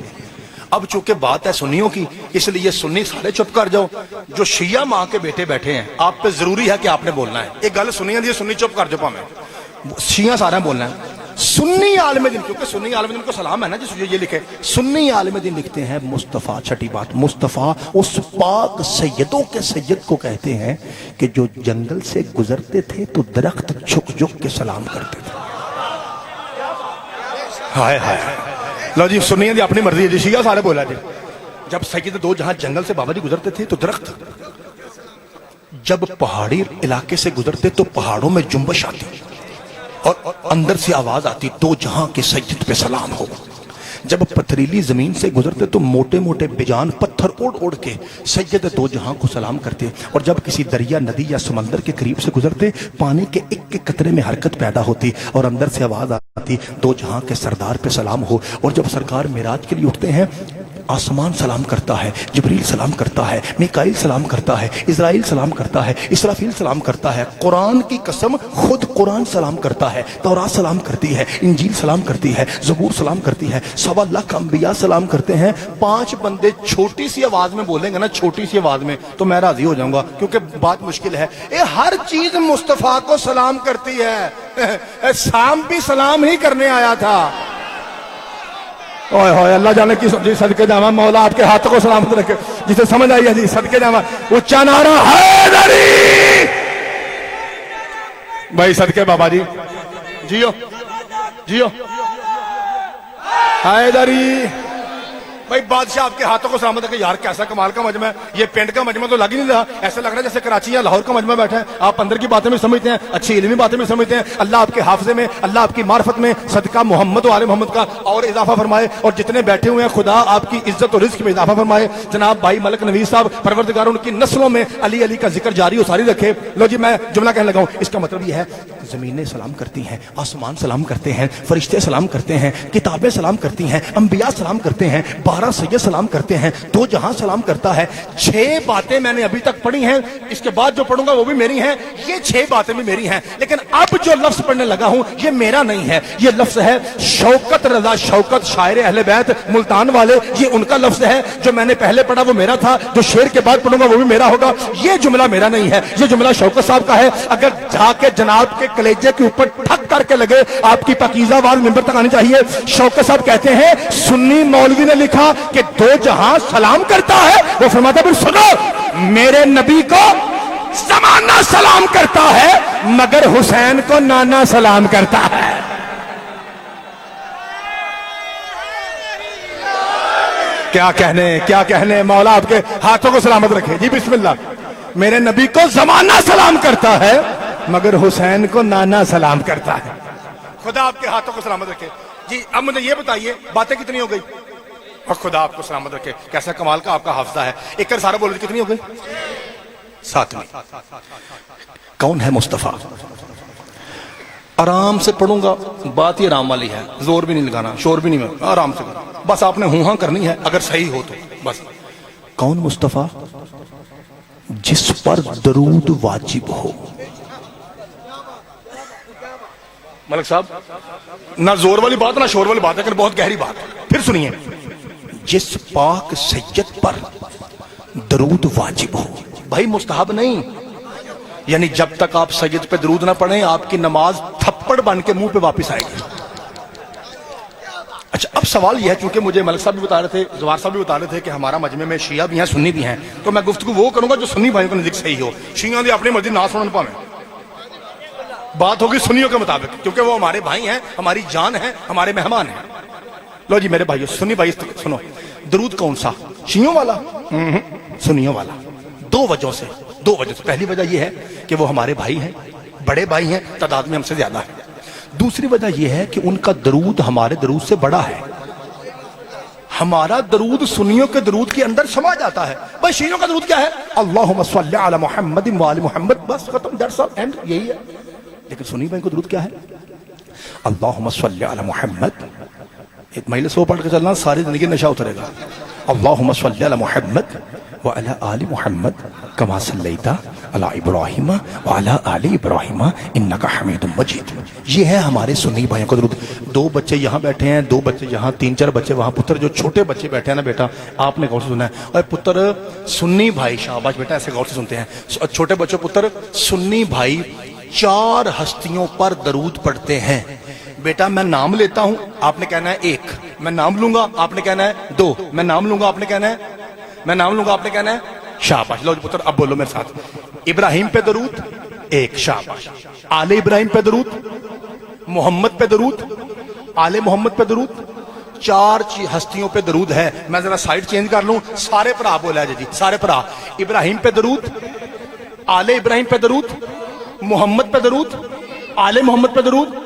اب چونکہ بات ہے سنیوں کی، اس لیے سنی سارے چپ کر جاؤ، جو شیعہ ماں کے بیٹے بیٹھے ہیں آپ پہ ضروری ہے کہ آپ نے بولنا ہے۔ ایک گل سنی ہے، سنی چپ کر جاؤ، میں شیعہ سارا بولنا ہے۔ سنی عالم دین، کیونکہ سنی عالم دین کو سلام ہے نا جس یہ لکھے، سنی عالم دین لکھتے ہیں مصطفیٰ، چھٹی بات، مصطفیٰ اس پاک سیدوں کے سید کو کہتے ہیں کہ جو جنگل سے گزرتے تھے تو درخت جھک جھک کے سلام کرتے تھے۔ ہائے ہائے، لو جی سنی دی اپنی مرضی ہے جی، شیعہ سارے بولا جی۔ جب سید دو جہاں جنگل سے بابا جی گزرتے تھے تو درخت، جب پہاڑی علاقے سے گزرتے تو پہاڑوں میں جنبش آتی اور اندر سے آواز آتی دو جہاں کے سید پہ سلام ہو۔ جب پتھریلی زمین سے گزرتے تو موٹے موٹے بیجان پتھر اڑ اڑ کے سید دو جہاں کو سلام کرتے، اور جب کسی دریا ندی یا سمندر کے قریب سے گزرتے پانی کے ایک ایک قطرے میں حرکت پیدا ہوتی اور اندر سے آواز آتی دو جہاں کے سردار پہ سلام ہو۔ اور جب سرکار معراج کے لیے اٹھتے ہیں آسمان سلام کرتا ہے، جبریل سلام کرتا ہے، میکائیل سلام کرتا ہے، اسرائیل سلام کرتا ہے، اسرافیل سلام کرتا ہے، قرآن کی قسم خود قرآن سلام کرتا ہے، تورات سلام کرتی ہے، انجیل سلام کرتی ہے، زبور سلام کرتی ہے، 1.25 لاکھ انبیاء سلام کرتے ہیں۔ 5 بندے چھوٹی سی آواز میں بولیں گے نا، چھوٹی سی آواز میں، تو میں راضی ہو جاؤں گا، کیونکہ بات مشکل ہے۔ ہر چیز مصطفیٰ کو سلام کرتی ہے، سام بھی سلام ہی کرنے آیا تھا۔ اوہ اوہ اللہ جانے کی جی صدقے جاواں، مولا آپ کے ہاتھوں کو سلامت رکھے، جسے سمجھ آئی ہے جی صدقے جاواں، اونچا نعرہ حیدری بھائی، صدقے بابا جی، جیو جیو حیدری بھائی، بادشاہ آپ کے ہاتھوں کو سلامت رکھے۔ یار کیسا کمال کا مجمع ہے، یہ پینٹ کا مجمع تو لگ ہی نہیں رہا، ایسا لگ رہا ہے جیسے کراچی یا لاہور کا مجمع بیٹھا ہے۔ آپ اندر کی باتیں بھی سمجھتے ہیں، اچھی علمی باتیں بھی سمجھتے ہیں، اللہ آپ کے حافظے میں، اللہ آپ کی معرفت میں صدقہ محمد و آل محمد کا اور اضافہ فرمائے، اور جتنے بیٹھے ہوئے ہیں خدا آپ کی عزت و رزق میں اضافہ فرمائے۔ جناب بھائی ملک نوید صاحب، پروردگار ان کی نسلوں میں علی علی کا ذکر جاری و ساری رکھے۔ لو جی میں جملہ کہنے لگا ہوں، اس کا مطلب یہ ہے زمینیں سلام کرتی ہیں، آسمان سلام کرتے ہیں، فرشتے سلام کرتے ہیں، کتابیں سلام کرتی ہیں، انبیاء سلام کرتے ہیں، 12 سید سلام کرتے ہیں، دو جہاں سلام کرتا ہے۔ 6 باتیں میں نے ابھی تک پڑھی ہیں، اس کے بعد جو پڑھوں گا وہ بھی میری ہیں، یہ 6 باتیں بھی میری ہیں، لیکن اب جو لفظ پڑھنے لگا ہوں یہ میرا نہیں ہے، یہ لفظ ہے شوکت رضا شوکت، شاعر اہل بیت ملتان والے، یہ ان کا لفظ ہے۔ جو میں نے پہلے پڑھا وہ میرا تھا، جو شعر کے بعد پڑھوں گا وہ بھی میرا ہوگا۔ یہ جملہ میرا نہیں ہے، یہ جملہ شوکت صاحب کا ہے۔ اگر جا کے جناب کے کلیجے کے اوپر ٹھک کر کے لگے، آپ کی پاکیزہ آواز منبر تک آنی چاہیے۔ شوکت صاحب کہتے ہیں سنی مولوی نے لکھا کہ دو جہاں سلام کرتا ہے، وہ فرماتا ہے پھر سنو، میرے نبی کو زمانہ سلام کرتا ہے مگر حسین کو نانا سلام کرتا ہے۔ کیا کہنے، مولا آپ کے ہاتھوں کو سلامت رکھے جی، بسم اللہ۔ میرے نبی کو زمانہ سلام کرتا ہے مگر حسین کو نانا سلام کرتا ہے۔ خدا آپ کے ہاتھوں کو سلامت رکھے جی۔ اب مجھے یہ بتائیے باتیں کتنی ہو گئی؟ اور خدا آپ کو سلامت رکھے، کیسا کمال کا آپ کا حافظہ ہے۔ ایک کر سارا بولے کتنی ہو گئی؟ 7۔ کون ہے مصطفیٰ؟ آرام سے پڑھوں گا، بات ہی آرام والی ہے، زور بھی نہیں لگانا، شور بھی نہیں، آرام سے بس آپ نے ہوں ہاں کرنی ہے اگر صحیح ہو تو بس۔ کون مصطفیٰ؟ جس پر درود واجب ہو۔ ملک صاحب نہ زور والی بات نہ شور والی بات ہے، لیکن بہت گہری بات ہے، پھر سنیے۔ جس پاک سید پر درود واجب ہو، بھائی مستحب نہیں، یعنی جب تک آپ سید پہ درود نہ پڑھیں آپ کی نماز تھپڑ بن کے منہ پہ واپس آئے گی۔ اچھا اب سوال یہ ہے، چونکہ مجھے ملک صاحب بھی بتا رہے تھے، زوار صاحب بھی بتا رہے تھے کہ ہمارا مجمع میں شیعہ بھی ہیں سنی بھی ہیں، تو میں گفتگو وہ کروں گا جو سنی بھائیوں کو نزدیک صحیح ہو، شیعہ دی اپنی مرضی نہ سنن پاویں، بات ہوگی سنیوں کے مطابق، کیونکہ وہ ہمارے بھائی ہیں، ہماری جان ہیں، ہمارے مہمان ہیں۔ لو جی میرے بھائیو، سنی بھائی سنو، درود کون سا؟ شیعوں والا؟ سنیوں والا۔ دو وجہ سے۔ پہلی وجہ یہ ہے کہ وہ ہمارے بھائی ہیں، بڑے بھائی ہیں، تعداد میں ہم سے زیادہ ہے۔ دوسری وجہ یہ ہے کہ ان کا درود ہمارے درود سے بڑا ہے. ہمارا درود سنیوں کے درود کے اندر سما جاتا ہے. بھائی شیعوں کا درود کیا ہے؟ اللہم صلی علی محمد وآل محمد، بس ختم، دیٹس آل، اینڈ یہی ہے. لیکن سنی بھائی کو درود کیا ہے؟ اللہم صلی علی محمد. ایک مہینے 100 پڑھ کے چلنا، ساری زندگی نشہ اترے گا. اللہم صلی علی محمد وعلی آل محمد کما صلیت علی ابراہیم وعلی آل ابراہیم انک حمید مجید. یہ ہے ہمارے سنی بھائیوں کا درود. 2 بچے یہاں بیٹھے ہیں، 2 بچے یہاں، 3-4 بچے وہاں. پتر جو چھوٹے بچے بیٹھے ہیں نا بیٹا، آپ نے غور سے سنا ہے. اور پتر سنی بھائی، شاباش بیٹا، ایسے غور سے سنتے ہیں. چھوٹے بچوں پتر سنی بھائی 4 ہستیوں پر درود پڑھتے ہیں. بیٹا میں نام لیتا ہوں، آپ نے کہنا ہے 1. میں نام لوں گا، آپ نے کہنا ہے 2. میں نام لوں گا، آپ نے کہنا ہے، میں نام لوں گا، آپ نے کہنا ہے شاباش. لو پتر اب بولو میرے ساتھ. ابراہیم پہ درود 1، شاباش. آل ابراہیم پہ درود، محمد پہ درود، آل محمد پہ درود. 4 ہستیوں پہ درود ہے. میں ذرا سائڈ چینج کر لوں، سارے پرا بولا جی، سارے پرا. ابراہیم پہ درود، آل ابراہیم پہ درود، محمد پہ درود، آل محمد پہ درود.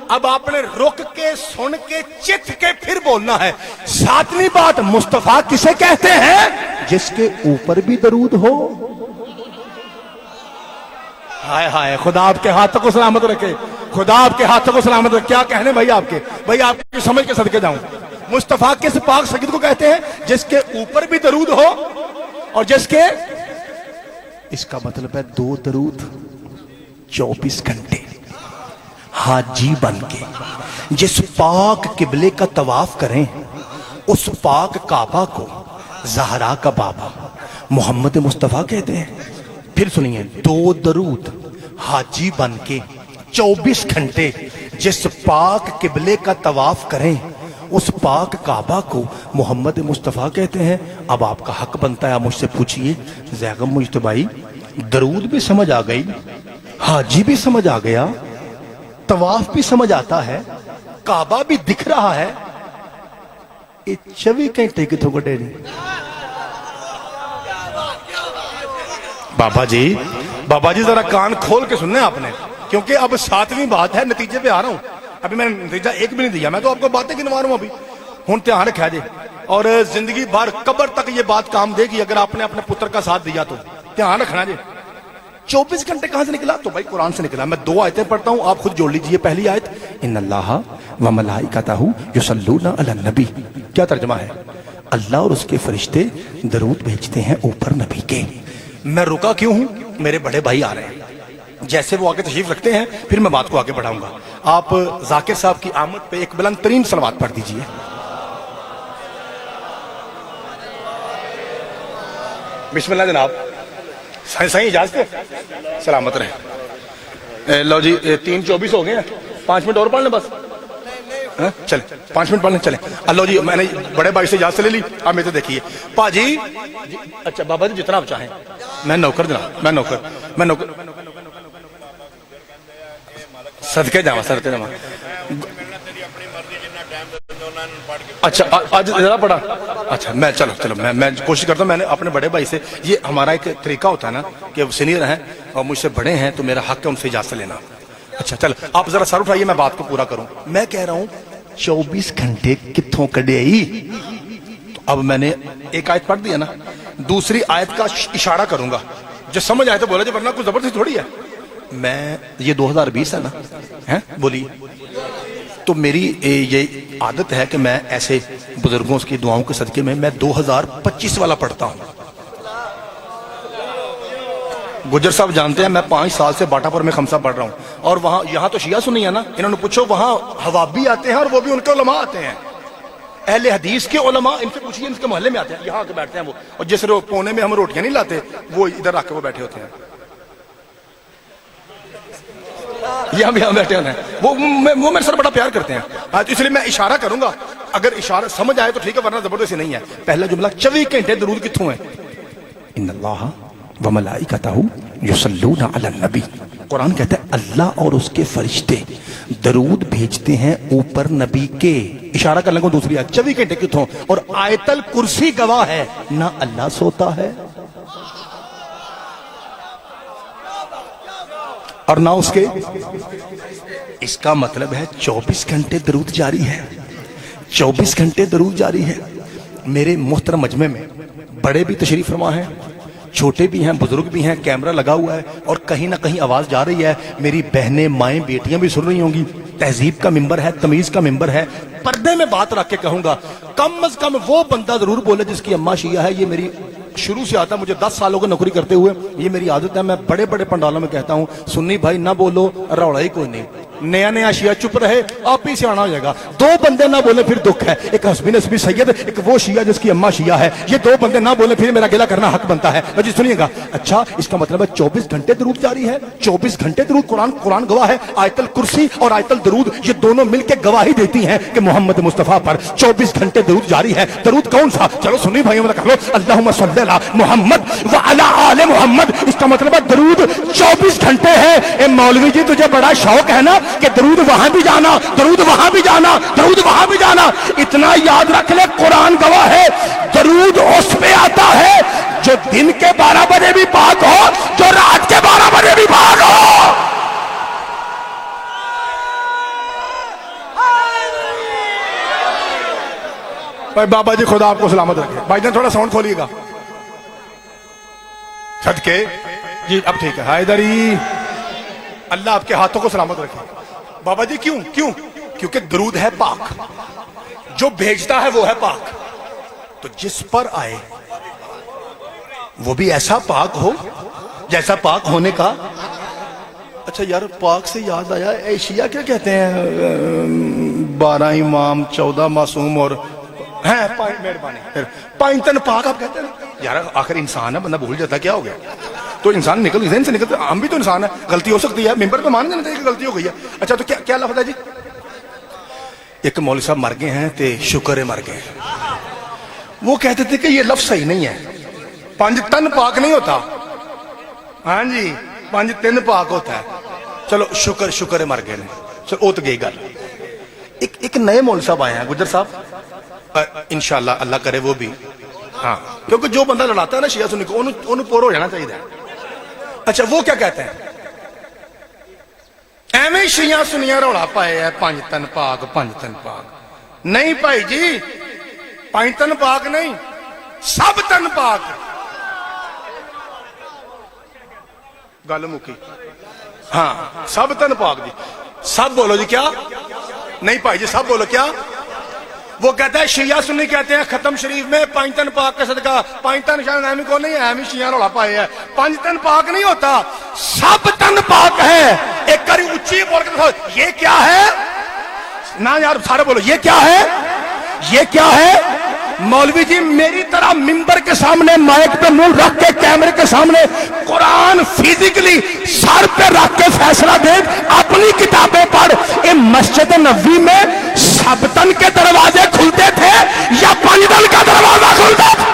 اب آپ نے رک کے سن کے چت کے پھر بولنا ہے. 7ویں بات، مصطفیٰ کسے کہتے ہیں؟ جس کے اوپر بھی درود ہو. ہائے ہائے، خدا آپ کے ہاتھوں کو سلامت رکھے، خدا آپ کے ہاتھوں کو سلامت رکھے. کیا کہنے بھائی آپ کے، بھائی آپ کی سمجھ کے صدقے جاؤں. مصطفیٰ کس پاک سید کو کہتے ہیں؟ جس کے اوپر بھی درود ہو اور جس کے، اس کا مطلب ہے 2 درود 24 گھنٹے. حاجی بن کے جس پاک قبلے کا طواف کریں، اس پاک کعبہ کو زہرا کا بابا محمد مصطفیٰ کہتے ہیں. پھر سنیے، 2 درود حاجی بن کے 24 گھنٹے جس پاک قبلے کا طواف کریں، اس پاک کعبہ کو محمد مصطفیٰ کہتے ہیں. اب آپ کا حق بنتا ہے، آپ مجھ سے پوچھئے زیغم مجتبائی، درود بھی سمجھ آ گئی، حاجی بھی سمجھ آ گیا، طواف بھی سمجھ آتا ہے، کعبہ بھی دکھ رہا ہے، 24 گھنٹے کی تو گڈے نہیں. بابا جی ذرا کان کھول کے سننے آپ نے، کیونکہ اب 7ویں بات ہے، نتیجے پہ آ رہا ہوں. ابھی میں نے نتیجہ 1 بھی نہیں دیا، میں تو آپ کو باتیں گنوا رہا ہوں. ابھی ہوں دھیان رکھا جی، اور زندگی بھر قبر تک یہ بات کام دے گی اگر آپ نے اپنے پتر کا ساتھ دیا تو. دھیان رکھنا جی. 24 گھنٹے کہاں سے نکلا؟ تو بھائی قرآن سے نکلا. میں 2 آیتیں پڑھتا ہوں، آپ خود جوڑ لیجئے. پہلی آیت، ان اللہ و ملائکتہ یصلون علی النبی. کیا ترجمہ ہے؟ اللہ اور اس کے فرشتے درود بھیجتے ہیں اوپر نبی کے. میں رکا کیوں ہوں؟ میرے بڑے بھائی آ رہے ہیں، جیسے وہ آگے تشریف رکھتے ہیں پھر میں بات کو آگے بڑھاؤں گا. آپ ذاکر صاحب کی آمد پہ ایک بلند ترین صلوات پڑھ دیجئے. بسم اللہ جناب. صحیح اجازت ہے، سلامت رہے. لو جی 3:24 ہو گئے ہیں، 5 منٹ اور پڑھ لیں بس. چلیں 5 منٹ پڑھ لیں. چلیں اللہ جی، میں نے بڑے بھائی سے اجازت لے لی. آپ میرے دیکھیے پا جی. اچھا بابا جی جتنا آپ چاہیں. میں نوکر جناب، میں نوکر صدقے جاواں. اچھا آج زیادہ پڑھا. اچھا میں چلو میں کوشش کرتا ہوں. میں نے اپنے بڑے بھائی سے، یہ ہمارا ایک طریقہ ہوتا ہے نا کہ وہ سینئر ہیں اور مجھ سے بڑے ہیں تو میرا حق ہے ان سے اجازت لینا. اچھا چل آپ ذرا سر اٹھائیے، میں بات کو پورا کروں. میں کہہ رہا ہوں 24 گھنٹے کتوں کڈے آئی. اب میں نے ایک آیت پڑھ دیا نا، دوسری آیت کا اشارہ کروں گا، جو سمجھ آئے تو بولا جی، ورنہ کوئی زبردستی تھوڑی ہے. میں یہ 2020 ہے نا، بولیے. تو میری یہ عادت ہے کہ میں ایسے بزرگوں کی دعاؤں کے صدقے میں 2025 والا پڑھتا ہوں. گجر صاحب جانتے ہیں میں 5 سال سے باٹا پور میں خمسہ پڑھ رہا ہوں، اور وہاں یہاں تو شیعہ سنی ہے نا. انہوں نے پوچھو وہاں حوابی آتے ہیں اور وہ بھی ان کے علماء آتے ہیں، اہل حدیث کے علماء. ان سے پوچھئے، ان کے محلے میں آتے ہیں، یہاں آ کے بیٹھتے ہیں وہ. اور جس پونے میں ہم روٹیاں نہیں لاتے، وہ ادھر آ کے وہ بیٹھے ہوتے ہیں، یہاں بھی ہم بیٹھے ہوتے ہیں. وہ میرے سر بڑا پیار کرتے ہیں. اس لیے میں اشارہ کروں گا، اگر اشارہ سمجھ آئے تو ٹھیک ہے، ورنہ زبردستی نہیں ہے. پہلا جملہ 24 گھنٹے درود کتوں ہے؟ ان اللہ و ملائکتہ یصلون علی النبی. قرآن کہتا ہے اللہ اور اس کے فرشتے درود بھیجتے ہیں اوپر نبی کے. اشارہ کرنے کو دوسری آیت 24 گھنٹے کتوں. اور آیت الکرسی گواہ ہے، نہ اللہ سوتا ہے اور نہ اس کے. اس کا مطلب ہے 24 گھنٹے درود جاری ہے، 24 گھنٹے درود جاری ہے۔ میرے محترم مجمع میں بڑے بھی تشریف فرما ہیں، چھوٹے بھی ہیں، بزرگ بھی ہیں، کیمرہ لگا ہوا ہے اور کہیں نہ کہیں آواز جا رہی ہے، میری بہنیں مائیں بیٹیاں بھی سن رہی ہوں گی۔ تہذیب کا ممبر ہے، تمیز کا ممبر ہے، پردے میں بات رکھ کے کہوں گا کم از کم وہ بندہ ضرور بولے جس کی اماں شیعہ ہے۔ یہ میری شروع سے آتا ہے، مجھے 10 سالوں کو نوکری کرتے ہوئے یہ میری عادت ہے۔ میں بڑے بڑے پنڈالوں میں کہتا ہوں سنی بھائی نہ بولو، روڑا ہی کوئی نہیں، نیا نیا شیعہ چپ رہے، آپ ہی سے آنا ہو جائے گا۔ دو بندے نہ بولے پھر دکھ ہے، ایک حسبی نسبی سید، ایک وہ شیعہ جس کی اماں شیعہ ہے۔ یہ دو بندے نہ بولے پھر میرا گلہ کرنا حق بنتا ہے۔ جی سنیے گا، اچھا اس کا مطلب ہے 24 گھنٹے درود جاری ہے، 24 گھنٹے درود۔ قرآن گواہ ہے، آیت الکرسی اور آیت الدرود یہ دونوں مل کے گواہی دیتی ہیں کہ محمد مصطفیٰ پر 24 گھنٹے درود جاری ہے۔ درود کون سا؟ چلو سنی بھائیوں میں کہہ لو اللہم صلی علی محمد وعلی آل محمد۔ اس کا مطلب ہے درود 24 گھنٹے ہے۔ اے مولوی جی تجھے بڑا شوق ہے نا کہ درود وہاں بھی جانا، درود وہاں بھی جانا، درود وہاں بھی جانا۔ اتنا یاد رکھ لے قرآن گواہ ہے، درود اس پہ آتا ہے جو دن کے 12 بجے بھی پاک ہو، جو رات کے 12 بجے بھی پاک ہو۔ بھائی بابا جی خدا آپ کو سلامت رکھے۔ بھائی جان تھوڑا ساؤنڈ کھولیے گا صدقے جی، اب ٹھیک ہے۔ حیدری اللہ آپ کے ہاتھوں کو سلامت رکھے۔ بابا جی کیوں؟ کیونکہ درود ہے پاک، جو بھیجتا ہے وہ ہے پاک، تو جس پر آئے وہ بھی ایسا پاک ہو جیسا پاک ہونے کا۔ اچھا یار پاک سے یاد آیا، اے شیعہ کیا کہتے ہیں 12 امام 14 معصوم اور ہیں مہربانی پائنتن پاک آپ کہتے ہیں یار؟ آخر انسان ہے، بندہ بھول جاتا ہے، کیا ہو گیا؟ تو انسان ذہن سے نکلتا، ہم بھی تو انسان ہے، غلطی ہو سکتی ہے، ممبر پہ مان لینا چاہیے کہ غلطی ہو گئی ہے۔ اچھا تو کیا لفظ ہے جی؟ ایک مولوی صاحب مر گئے ہیں تے شکر ہے مر گئے۔ وہ کہتے تھے کہ یہ لفظ صحیح نہیں ہے، 5 تن پاک نہیں ہوتا، ہاں جی 5 تن پاک ہوتا ہے۔ چلو شکر ہے مر گئے نے، چلو وہ تو گئی گل۔ ایک نئے مولوی صاحب آئے ہیں، گجر صاحب، انشاءاللہ اللہ کرے وہ بھی، ہاں کیونکہ جو بندہ لڑاتا ہے نا شیعہ سنی کو انہوں پور ہو جانا چاہیے۔ اچھا وہ کیا کہتے ہیں؟ ایویں شیعہ سنیاں روڑا پائے ہے 5 تن پاک 5 تن پاک۔ نہیں بھائی جی 5 تن پاک نہیں، سب تن پاک۔ گل مکی، ہاں سب تن پاک جی، سب بولو جی۔ کیا نہیں بھائی جی سب بولو کیا؟ وہ کہتا ہے شیعہ سنی کہتے ہیں ختم شریف میں 5 تن پاک کا صدقہ، 5 تن شاید اہمی کو نہیں ہے، اہمی شیعہ روڑا پائے ہے، 5 تن پاک نہیں ہوتا، سب تن پاک ہے۔ ایک کری اچھی بول کے یہ کیا ہے نا یار، سارے بولو یہ کیا ہے، یہ کیا ہے؟ مولوی جی میری طرح ممبر کے سامنے مائک پہ منہ رکھ کے کیمرے کے سامنے قرآن فزیکلی سر پہ رکھ کے فیصلہ دے، اپنی کتابیں پڑھ۔ مسجد نبوی میں سب تن کے دروازے کھلتے تھے یا 5 تن کا دروازہ کھلتا تھا؟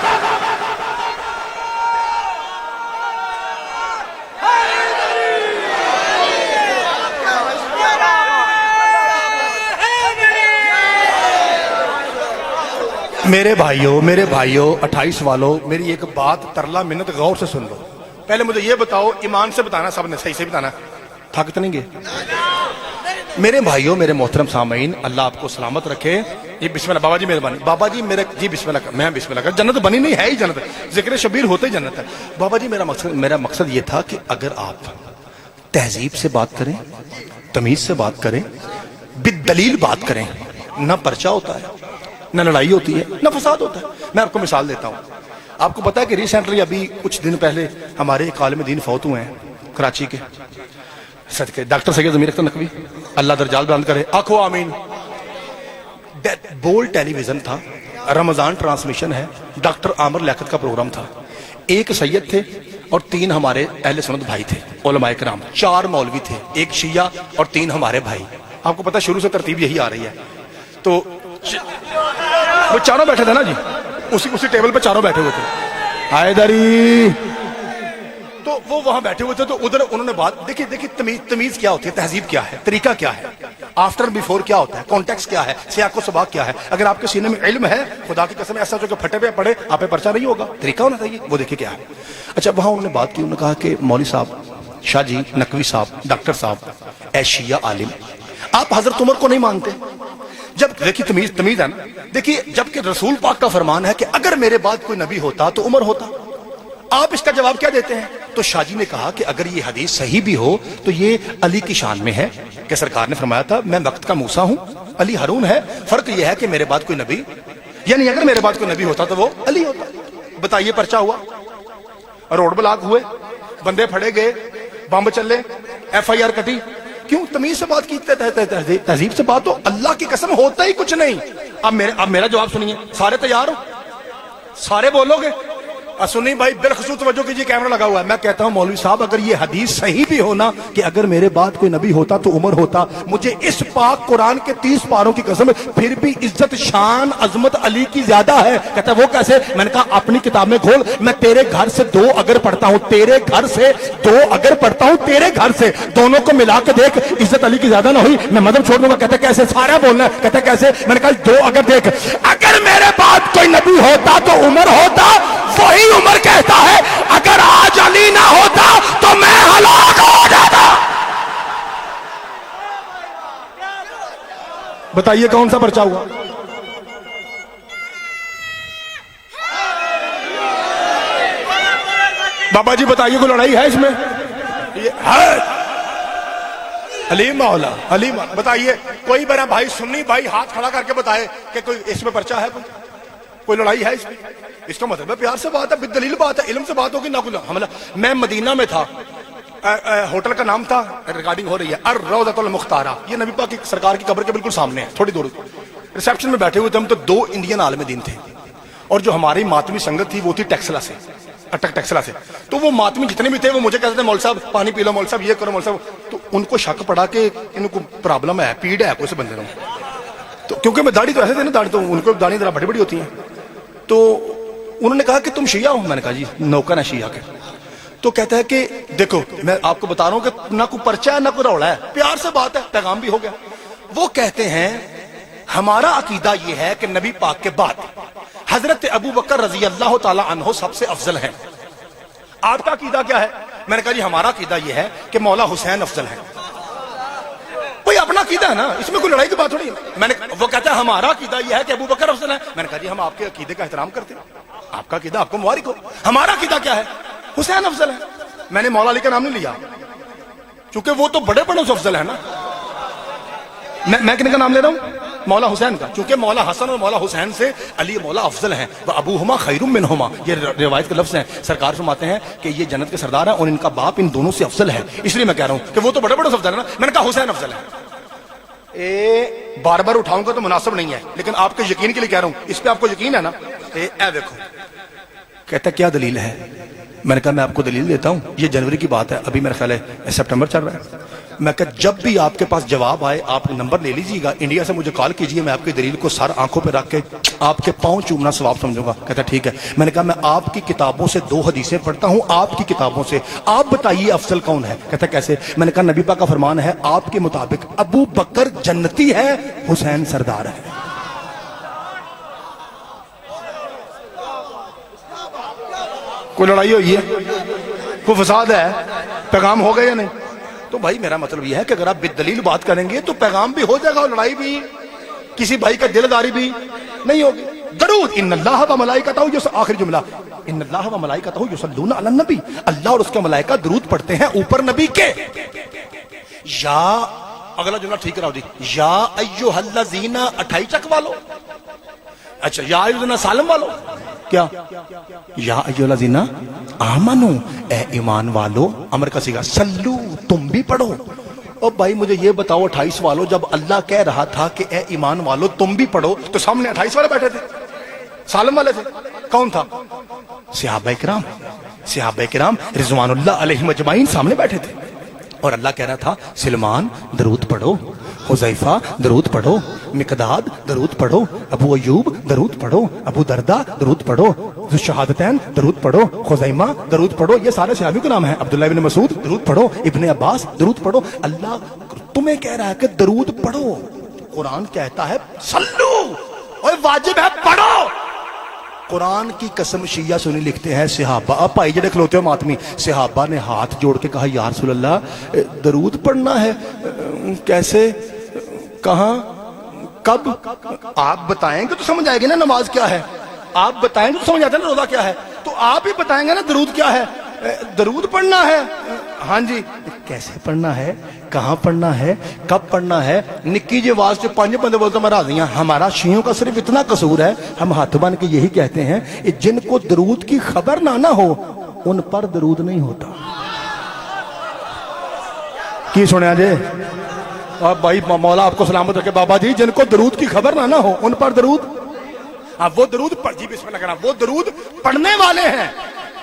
میرے بھائیوں 28 والوں، میری ایک بات ترلا منت غور سے سن لو۔ پہلے مجھے یہ بتاؤ، ایمان سے بتانا، سب نے صحیح سے بتانا، تھک تو نہیں گے؟ میرے بھائیوں، میرے محترم سامعین، اللہ آپ کو سلامت رکھے۔ یہ بسم اللہ بابا جی مہربانی، بابا جی میرے جی بسم اللہ، میں بسم اللہ کر، جنت بنی نہیں ہے ہی جنت، ذکر شبیر ہوتے ہی جنت ہے۔ بابا جی میرا مقصد یہ تھا کہ اگر آپ تہذیب سے بات کریں، تمیز سے بات کریں، بالدلیل بات کریں، نہ پرچہ ہوتا ہے، نہ لڑائی ہوتی ہے، نہ فساد ہوتا ہے۔ میں آپ کو مثال دیتا ہوں۔ آپ کو پتا ہے کہ ریسنٹلی ابھی کچھ دن پہلے ہمارے ایک عالم دین فوت ہوئے ہیں کراچی کے، صدقے ڈاکٹر سید ضمیر اختر نقوی، اللہ درجات بلند کرے، آنکھو آمین۔ بول ٹیلی ویژن تھا، رمضان ٹرانسمیشن ہے، ڈاکٹر عامر لیاقت کا پروگرام تھا۔ ایک سید تھے اور 3 ہمارے اہل سنت بھائی تھے، علماء کرام، 4 مولوی تھے، 1 شیعہ اور 3 ہمارے بھائی۔ آپ کو پتا شروع سے ترتیب یہی آ رہی ہے۔ تو وہ چاروں بیٹھے تھے نا جی، اسی ٹیبل پہ چاروں بیٹھے ہوئے تھے، حیدری، تو وہ وہاں بیٹھے ہوئے تھے۔ تو ادھر انہوں نے بات دیکھی تمیز کیا ہوتی ہے، تہذیب کیا ہے، طریقہ کیا ہے، آفٹر بیفور کیا ہوتا ہے، کانٹیکسٹ کیا ہے، سیاق و سباق کیا ہے۔ اگر آپ کے سینے میں علم ہے، خدا کی قسم ایسا جو کہ پھٹے پہ پڑے آپ پہ پرچہ نہیں ہوگا، طریقہ ہونا چاہیے، وہ دیکھیں کیا ہے۔ اچھا وہاں انہوں نے بات کی، انہوں نے کہا کہ مولوی صاحب، شاہ جی نقوی صاحب، ڈاکٹر صاحب، اے شیعہ عالم، آپ حضرت عمر کو نہیں مانتے؟ جب دیکھیے تمیز ہے نا. دیکھیے جبکہ رسول پاک کا فرمان ہے کہ اگر میرے بعد کوئی نبی ہوتا تو عمر ہوتا، آپ اس کا جواب کیا دیتے ہیں؟ تو شاہ جی نے کہا کہ اگر یہ حدیث صحیح بھی ہو تو یہ علی کی شان میں ہے کہ سرکار نے فرمایا تھا میں وقت کا موسیٰ ہوں، علی ہارون ہے. فرق یہ ہے کہ میرے بعد کوئی نبی، یعنی اگر میرے بعد کوئی نبی ہوتا تو وہ علی ہوتا. بتائیے پرچہ ہوا، روڈ بلاک ہوئے، بندے پھڑے گئے، بم چلے، ایف آئی آر کٹی. کیوں؟ تمیز سے بات کی، تہذیب سے بات ہو. اللہ کی قسم ہوتا ہی کچھ نہیں. اب میرا جواب سنیے. سارے تیار ہو؟ سارے بولو گے؟ سنی بھائی بالخصوص توجہ کیجیے، کیمرہ لگا ہوا ہے. میں کہتا ہوں مولوی صاحب اگر یہ حدیث صحیح بھی ہونا کہ اگر میرے بعد کوئی نبی ہوتا تو عمر ہوتا، مجھے اس پاک قرآن کے 30 پاروں کی قسم پھر بھی عزت شان عظمت علی کی زیادہ ہے. کہتا ہے وہ کیسے؟ میں نے کہا اپنی کتاب میں کھول، میں تیرے گھر سے 2 اگر پڑھتا ہوں، تیرے گھر سے 2 اگر پڑھتا ہوں، تیرے گھر سے دونوں کو ملا کے دیکھ، عزت علی کی زیادہ نہ ہوئی میں مذہب چھوڑ دوں گا. کہتا ہے کیسے؟ سارا بولنا ہے. کہتا ہے کیسے؟ میں نے کہا 2 اگر دیکھ، اگر میرے بعد کوئی نبی ہوتا تو عمر ہوتا. وہی عمر کہتا ہے اگر آج علی نہ ہوتا تو میں ہلاک ہو جاتا. بتائیے کون سا پرچہ ہوا؟ بابا جی بتائیے کوئی لڑائی ہے اس میں؟ ہے علی مولا، علی مولا. بتائیے کوئی بنا بھائی سنی بھائی ہاتھ کھڑا کر کے بتائے کہ کوئی اس میں پرچہ ہے، کوئی لڑائی ہے اس میں؟ اس کا مطلب ہے پیار سے بات ہے، بالدلیل بات ہے، علم سے بات ہوگی. نہ کوئی حملہ. میں مدینہ میں تھا، ہوٹل کا نام تھا، ریکارڈنگ ہو رہی ہے، الروضۃ المختارہ. یہ نبی پاک کی سرکار کی قبر کے بالکل سامنے ہے، تھوڑی دور. ریسپشن میں بیٹھے ہوئے تھے ہم تو 2 انڈین عالم دین تھے، اور جو ہماری ماتمی سنگت تھی وہ تھی ٹیکسلا سے، اٹک ٹیکسلا سے. تو وہ ماتمی جتنے بھی تھے وہ مجھے کہتے تھے مول صاحب پانی پی لو، مول صاحب یہ کرو، مول صاحب. تو ان کو شک پڑا کہ ان کو پرابلم ہے، پیڑ ہے کوئی سے بندے. تو کیونکہ میں داڑھی تو ایسے تھے نا، داڑھی تو ان کو داڑھی ذرا بڑی بڑی ہوتی ہیں. تو انہوں نے کہا کہ تم شیعہ ہو؟ میں نے کہا جی نوکر ہے شیعہ کے. تو کہتا ہے کہ دیکھو میں آپ کو بتا رہا ہوں کہ نہ کوئی پرچہ ہے نہ کوئی روڑا ہے، پیار سے بات ہے، پیغام بھی ہو گیا. وہ کہتے ہیں ہمارا عقیدہ یہ ہے کہ نبی پاک کے بعد حضرت ابو بکر رضی اللہ تعالی عنہ سب سے افضل ہیں. آپ کا عقیدہ کیا ہے؟ میں نے کہا جی ہمارا عقیدہ یہ ہے کہ مولا حسین افضل ہے. کوئی اپنا عقیدہ ہے نا، اس میں کوئی لڑائی کی بات تھوڑی ہے. وہ کہتا ہے ہمارا عقیدہ یہ ہے کہ ابو بکر افضل ہے. میں نے کہا جی ہم آپ کے عقیدے کا احترام کرتے ہیں، آپ کا عقیدہ آپ کو مبارک ہو. ہمارا عقیدہ کیا ہے؟ حسین افضل ہے. میں نے مولا علی کا نام نہیں لیا کیونکہ وہ تو بڑے بڑوں سے افضل ہے نا. میں کن کا نام لے رہا ہوں؟ مولا حسین کا. چونکہ مولا حسن اور مولا حسین سے علی مولا افضل ہیں. ابوہما خیر منہما، یہ روایت کے لفظ ہیں. سرکار فرماتے ہیں کہ یہ جنت کے سردار ہیں اور ان کا باپ ان دونوں سے افضل ہے. اس لیے میں کہہ رہا ہوں کہ وہ تو بڑے بڑے سے افضل ہے نا. میں نے کہا حسین افضل ہے. بار بار اٹھاؤں گا تو مناسب نہیں ہے، لیکن آپ کے یقین کے لیے کہہ رہا ہوں. اس پہ آپ کو یقین ہے نا؟ اے دیکھو کہتا کیا دلیل ہے؟ میں نے کہا میں آپ کو دلیل دیتا ہوں. یہ جنوری کی بات ہے، ابھی میرا خیال ہے سپٹمبر چل رہا ہے. میں کہا جب بھی آپ کے پاس جواب آئے آپ نمبر لے لیجیے گا، انڈیا سے مجھے کال کیجیے، میں آپ کی دلیل کو سر آنکھوں پہ رکھ کے آپ کے پاؤں چومنا ثواب سمجھوں گا. کہتا ٹھیک ہے. میں نے کہا میں آپ کی کتابوں سے 2 حدیثیں پڑھتا ہوں، آپ کی کتابوں سے، آپ بتائیے افضل کون ہے؟ کہتا کیسے؟ میں نے کہا نبی پاک کا فرمان ہے آپ کے مطابق ابو بکر جنتی ہے، حسین سردار ہے. کوئی لڑائی ہوئی ہے؟ کوئی فساد ہے؟ پیغام ہو گیا یا نہیں؟ تو بھائی میرا مطلب یہ ہے کہ اگر آپ بالدلیل بات کریں گے تو پیغام بھی ہو جائے گا اور لڑائی بھی، کسی بھائی کا دلداری بھی نہیں ہوگی. درود ان اللہ و ملائکتہ، آخری جملہ، ان اللہ و ملائکتہ یصلون علی النبی، اللہ اور اس کے ملائکہ درود پڑھتے ہیں اوپر نبی کے. یا اگلا جملہ ٹھیک کراؤ جی، یا ایھا الذین 28 چک والو. اچھا یا ایھا الذین سالم والو کیا؟ یا ایھا الذین آمنو، اے ایمان والو، امر کا صیغہ، سلو، تم بھی پڑھو. اور بھائی مجھے یہ بتاؤ 28 والو جب اللہ کہہ رہا تھا کہ اے ایمان والو تم بھی پڑھو تو سامنے 28 والے بیٹھے تھے، سالم والے تھے. کون تھا؟ صحابہ کرام. صحابہ کرام رضوان اللہ علیہم اجمعین سامنے بیٹھے تھے اور اللہ کہہ رہا تھا سلمان درود پڑھو، حذیفہ درود پڑھو، مقداد درود پڑھو، ابو ایوب درود پڑھو، ابو دردہ درود پڑھو، شہادتین درود پڑھو، خزیمہ درود پڑھو. یہ سارے صحابیوں کے نام ہیں. عبداللہ بن مسعود درود پڑھو، ابن عباس درود پڑھو. اللہ تمہیں کہہ رہا ہے کہ درود پڑھو. قرآن کہتا ہے صلو، اور واجب ہے پڑھو. قرآن کی قسم شیعہ سنی لکھتے ہیں صحابہ، آپ بھائی جڑے کھلوتے ہو ماتمی، صحابہ نے ہاتھ جوڑ کے کہا یا رسول اللہ درود پڑھنا ہے. کیسے؟ کہاں کب آپ بتائیں گے تو سمجھ آئے گی نا نماز کیا ہے, آپ بتائیں گے تو سمجھ آتا ہے نا روزہ کیا ہے, تو آپ ہی بتائیں گے نا درود کیا ہے. درود پڑھنا ہے, ہاں جی, کیسے پڑھنا ہے, کہاں پڑھنا ہے, کب پڑھنا ہے. نکی جی آواز سے 5 بندے بولتے میں راضی ہوں. ہمارا شیعوں کا صرف اتنا قصور ہے, ہم ہاتھ بن کے یہی کہتے ہیں جن کو درود کی خبر نہ ہو ان پر درود نہیں ہوتا. کی سنیا جی بھائی, مولا آپ کو سلامت رکھے. بابا جی جن کو درود کی خبر نہ ہو ان پر درود, وہ درود پڑھ, جی بسم اللہ کرنا, وہ درود پڑھنے والے ہیں.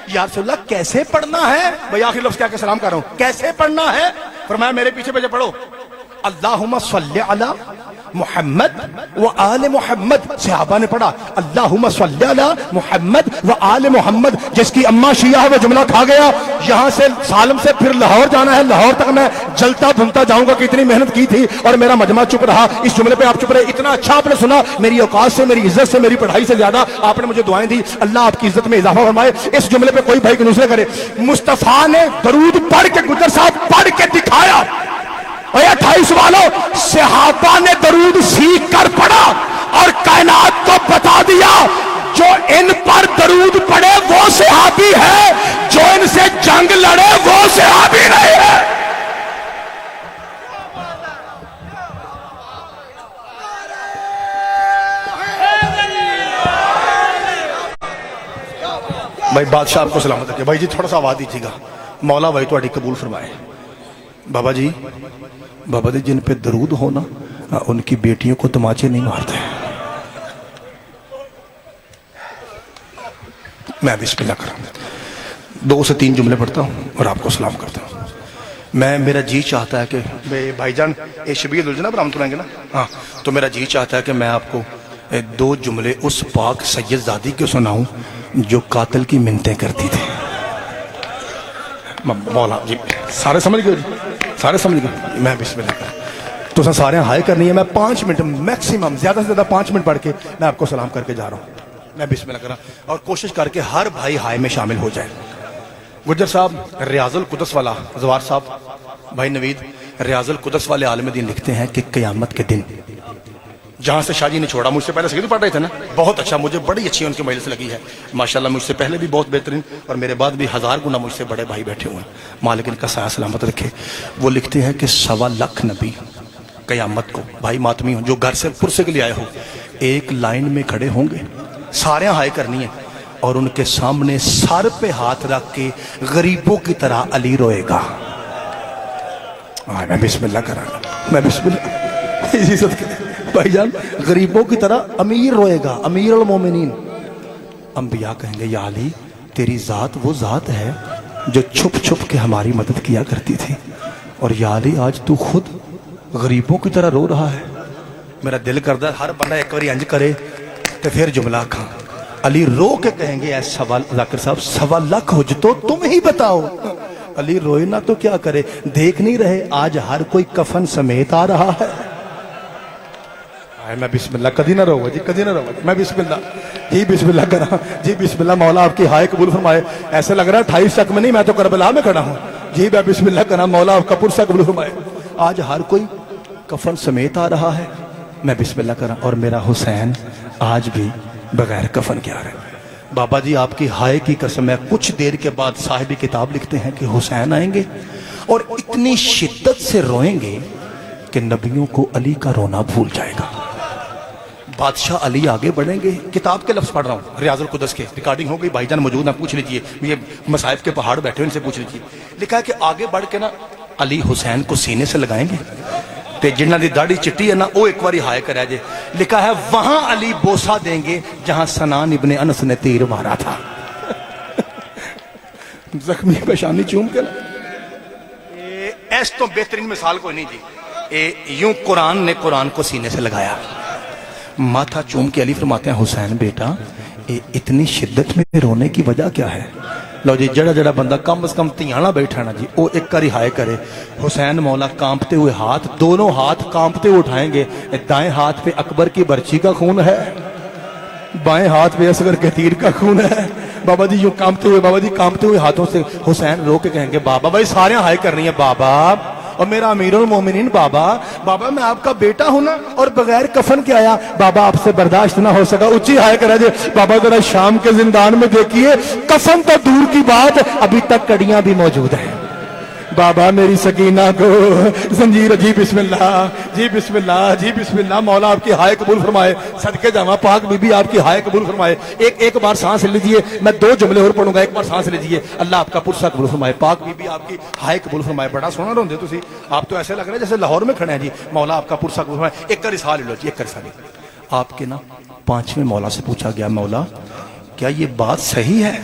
یا رسول اللہ کیسے پڑھنا ہے, بھائی آخری لفظ کیا کہ سلام کر رہا ہوں, کیسے پڑھنا ہے؟ فرمایا میرے پیچھے پیچھے پڑھو, اللہم صلی علی محمد و آل محمد. صحابہ نے پڑھا اللہم صلی علی محمد و آل محمد. جس کی اماں شیعہ ہے وہ جملہ کھا گیا. یہاں سے سالم سے پھر لاہور جانا ہے, لاہور تک میں جلتا بھنتا جاؤں گا کہ اتنی محنت کی تھی اور میرا مجمع چپ رہا. اس جملے پہ آپ چپ رہے, اتنا اچھا آپ نے سنا, میری اوقات سے, میری عزت سے, میری پڑھائی سے زیادہ آپ نے مجھے دعائیں دی. اللہ آپ کی عزت میں اضافہ فرمائے. اس جملے پہ کوئی بھائی کنوز نہ کرے. مصطفیٰ نے درود پڑھ کے, گجر صاحب پڑھ کے دکھایا. 28 والوں, صحابہ نے درود سیکھ کر پڑھا اور کائنات کو بتا دیا جو ان پر درود پڑھے وہ صحابی ہے, جو ان سے جنگ لڑے وہ صحابی نہیں ہے. بھائی بادشاہ آپ کو سلامت رکھے. بھائی جی تھوڑا سا آواز دیجیے گا. مولا بھائی تو قبول فرمائے. بابا جی جن پہ درود ہونا ان کی بیٹیوں کو تماچے نہیں مارتے. میں بسم اللہ کروں, 2 سے 3 جملے پڑھتا ہوں اور آپ کو سلام کرتا ہوں. میرا جی چاہتا ہے کہ بھائی جان شبیر جناب رحمت اللہ نا, ہاں, تو میرا جی چاہتا ہے کہ میں آپ کو 2 جملے اس پاک سید زادی کے سناؤں جو قاتل کی منتیں کرتی تھی. مولا جی سارے سمجھ گئے, سارے سمجھ گئے. میں بسم اللہ کروں تو سارے ہائے کرنی ہے. میں 5 منٹ میکسیمم, زیادہ سے زیادہ 5 منٹ پڑھ کے میں آپ کو سلام کر کے جا رہا ہوں. میں بسم اللہ کروں اور کوشش کر کے ہر بھائی ہائے میں شامل ہو جائے. گجر صاحب ریاض القدس والا, زوار صاحب بھائی نوید ریاض القدس والے عالم دین لکھتے ہیں کہ قیامت کے دن جہاں سے شاہ جی نے چھوڑا, مجھ سے پہلے سید پڑھ رہے تھے نا, بہت اچھا, مجھے بڑی اچھی ان کی مجلس لگی ہے ماشاءاللہ. مجھ سے پہلے بھی بہت بہترین اور میرے بعد بھی 1000 گنا مجھ سے بڑے بھائی بیٹھے ہوئے ہیں, مالک ان کا سایہ سلامت رکھے. وہ لکھتے ہیں کہ 1.25 لاکھ نبی قیامت کو, بھائی ماتمی ہوں جو گھر سے پرسے کے لیے آئے ہو, ایک لائن میں کھڑے ہوں گے, سارے ہائے کرنی ہے, اور ان کے سامنے سر پہ ہاتھ رکھ کے غریبوں کی طرح علی روئے گا. میں بسم اللہ کر رہا ہوں, میں بسم اللہ اسی صدقے بھائی جان, غریبوں کی طرح امیر روئے گا, امیر المومنین. انبیاء کہیں گے یا علی تیری ذات وہ ذات ہے جو چھپ چھپ کے ہماری مدد کیا کرتی تھی, اور یا علی آج تو خود غریبوں کی طرح رو رہا ہے. میرا دل کرتا ہے ہر بندہ ایک باری انج کرے تو پھر جملہ کھا. علی رو کے کہیں گے اے ذاکر صاحب 1.25 لاکھ ہو تو تم ہی بتاؤ. علی روئے نہ تو کیا کرے, دیکھ نہیں رہے آج ہر کوئی کفن سمیت آ رہا ہے. میں بسم اللہ کدی نہ رہوں گا جی, کدی نہ رہوں گا. میں بسم اللہ جی, بسم اللہ کرا جی, بسم اللہ. مولا آپ کی ہائے قبول فرمائے. ایسے لگ رہا ہے 28 تک میں نہیں, میں تو کربلا میں کھڑا ہوں جی. میں بسم اللہ کرا, مولا آپ کا پرسہ قبول فرمائے. آج ہر کوئی کفن سمیت آ رہا ہے. میں بسم اللہ کرا, اور میرا حسین آج بھی بغیر کفن کے آ رہا ہے. بابا جی آپ کی ہائے کی قسم ہے, کچھ دیر کے بعد صاحب کتاب لکھتے ہیں کہ حسین آئیں گے اور اتنی شدت سے روئیں گے کہ نبیوں کو علی کا رونا بھول جائے گا. بادشاہ علی آگے بڑھیں گے. کتاب کے لفظ پڑھ رہا ہوں ریاض القدس کے, ریکارڈنگ ہو گئی, بھائی جان موجود ہیں, پوچھ لیجئے, یہ مصائب کے پہاڑ بیٹھے ان سے پوچھ لیجئے. لکھا ہے کہ آگے بڑھ کے نا علی حسین کو سینے سے لگائیں گے, تے جنہاں دی داڑھی چٹی ہے نا وہ ایک باری ہائے کرے جے. لکھا ہے وہاں علی بوسہ دیں گے جہاں سنان ابن انس نے تیر مارا تھا. زخمی پیشانی چوم کے نا, ایس تو بہترین مثال کوئی نہیں جی. یوں قرآن نے قرآن کو سینے سے لگایا, ماتھا چوم کے علی فرماتے ہیں حسین بیٹا اتنی شدت میں رونے کی وجہ کیا ہے؟ لو جی جڑا جڑا بندہ کم از کم تیانا بیٹھا نا جی وہ ایک کاری ہائے کرے. حسین مولا کانپتے ہوئے ہاتھ, دونوں ہاتھ کانپتے ہوئے اٹھائیں گے. دائیں ہاتھ پہ اکبر کی برچی کا خون ہے, بائیں ہاتھ پہ اصغر کے تیر کا خون ہے. بابا جی یوں کانپتے ہوئے, بابا جی کانپتے ہوئے ہاتھوں سے حسین رو کے کہیں گے بابا, بھائی سارے ہائے کرنی ہے بابا, اور میرا امیر المومنین بابا میں آپ کا بیٹا ہوں نا، اور بغیر کفن کے آیا، بابا آپ سے برداشت نہ ہو سکا، اونچی ہائے کرا جے بابا ذرا شام کے زندان میں دیکھیے، کفن تو دور کی بات ابھی تک کڑیاں بھی موجود ہیں۔ بابا میری سکینہ کو زنجیر، جی بسم اللہ، جی بسم اللہ، جی بسم اللہ، مولا آپ کی ہائے قبول فرمائے، صدقے جاواں پاک بی بی آپ کی ہائے قبول فرمائے۔ ایک بار سانس لیجئے، میں 2 جملے اور پڑھوں گا، ایک بار سانس لیجئے، اللہ آپ کا پرسہ قبول فرمائے، پاک بی بی آپ کی ہائے قبول فرمائے۔ بڑا سونا روندے تسی، آپ تو ایسے لگ رہے ہیں جیسے لاہور میں کھڑے ہیں جی، مولا آپ کا پرسہ قبول فرمائے۔ ایک کا رسالہ لے لو جی، ایک کا رسالہ۔ آپ کے نا 5ویں مولا سے پوچھا گیا، مولا کیا یہ بات صحیح ہے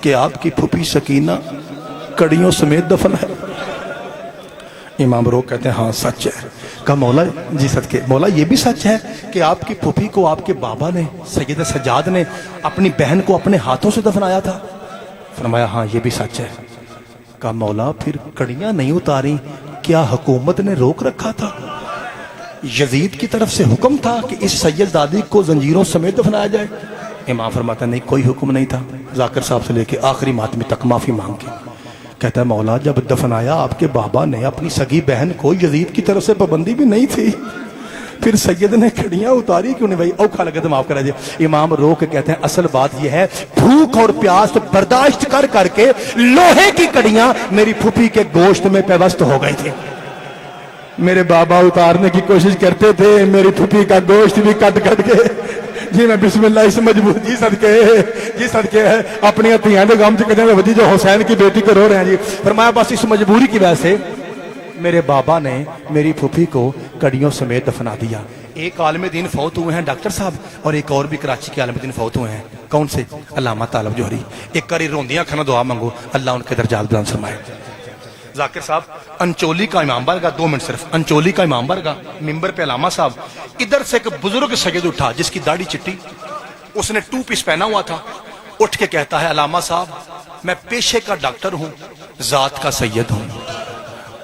کہ آپ کی پھوپھی سکینہ کڑیوں سمیت دفن ہے؟ امام روح کہتے ہیں ہاں سچ ہے۔ کہا مولا جی صدقے، مولا یہ بھی سچ ہے کہ آپ کی پھوپھی کو آپ کے بابا نے سید سجاد نے اپنی بہن کو اپنے ہاتھوں سے دفنایا تھا؟ فرمایا ہاں یہ بھی سچ ہے۔ کہا مولا پھر کڑیاں نہیں اتاری، کیا حکومت نے روک رکھا تھا؟ یزید کی طرف سے حکم تھا کہ اس سید دادی کو زنجیروں سمیت دفنایا جائے؟ امام فرماتا نہیں، کوئی حکم نہیں تھا۔ ذاکر صاحب سے لے کے آخری ماتمی تک معافی مانگ کے کہتا ہے مولا جب دفنایا آپ کے بابا نے اپنی سگی بہن کو، یزید کی طرف سے پابندی بھی نہیں تھی، پھر سید نے کھڑیاں اتاری کیوں نہیں؟ بھائی اوکھا لگے تو معاف کرا جائے۔ امام رو کے کہتے ہیں اصل بات یہ ہے، بھوک اور پیاس برداشت کر کر کے لوہے کی کڑیاں میری پھوپھی کے گوشت میں پیوست ہو گئی تھی۔ میرے بابا اتارنے کی کوشش کرتے تھے، میری پھوپھی کا گوشت بھی کٹ کٹ کے، جی میں بسم اللہ اس مجبور، جی صدقے ہے اپنی ہتھیاں دے غم چ کہتے ہیں وجی جو حسین کی بیٹی کو رو رہے ہیں جی۔ فرمایا بس اس مجبوری کی وجہ سے میرے بابا نے میری پھوپھی کو کڑیوں سمیت دفنا دیا۔ ایک عالم دین فوت ہوئے ہیں ڈاکٹر صاحب، اور ایک اور بھی کراچی کے عالم دین فوت ہوئے ہیں۔ کون سے؟ علامہ طالب جوہری۔ ایک کاری روندیاں کھانا دعا مانگو اللہ ان کے درجات بلند فرمائے۔ ذاکر صاحب انچولی کا امام بارگاہ، 2 منٹ صرف، انچولی کا امام بارگاہ، ممبر پہ علامہ صاحب، ادھر سے ایک بزرگ سید اٹھا جس کی داڑھی چٹی، اس نے 2 پیس پہنا ہوا تھا، اٹھ کے کہتا ہے علامہ صاحب میں پیشے کا ڈاکٹر ہوں، ذات کا سید ہوں،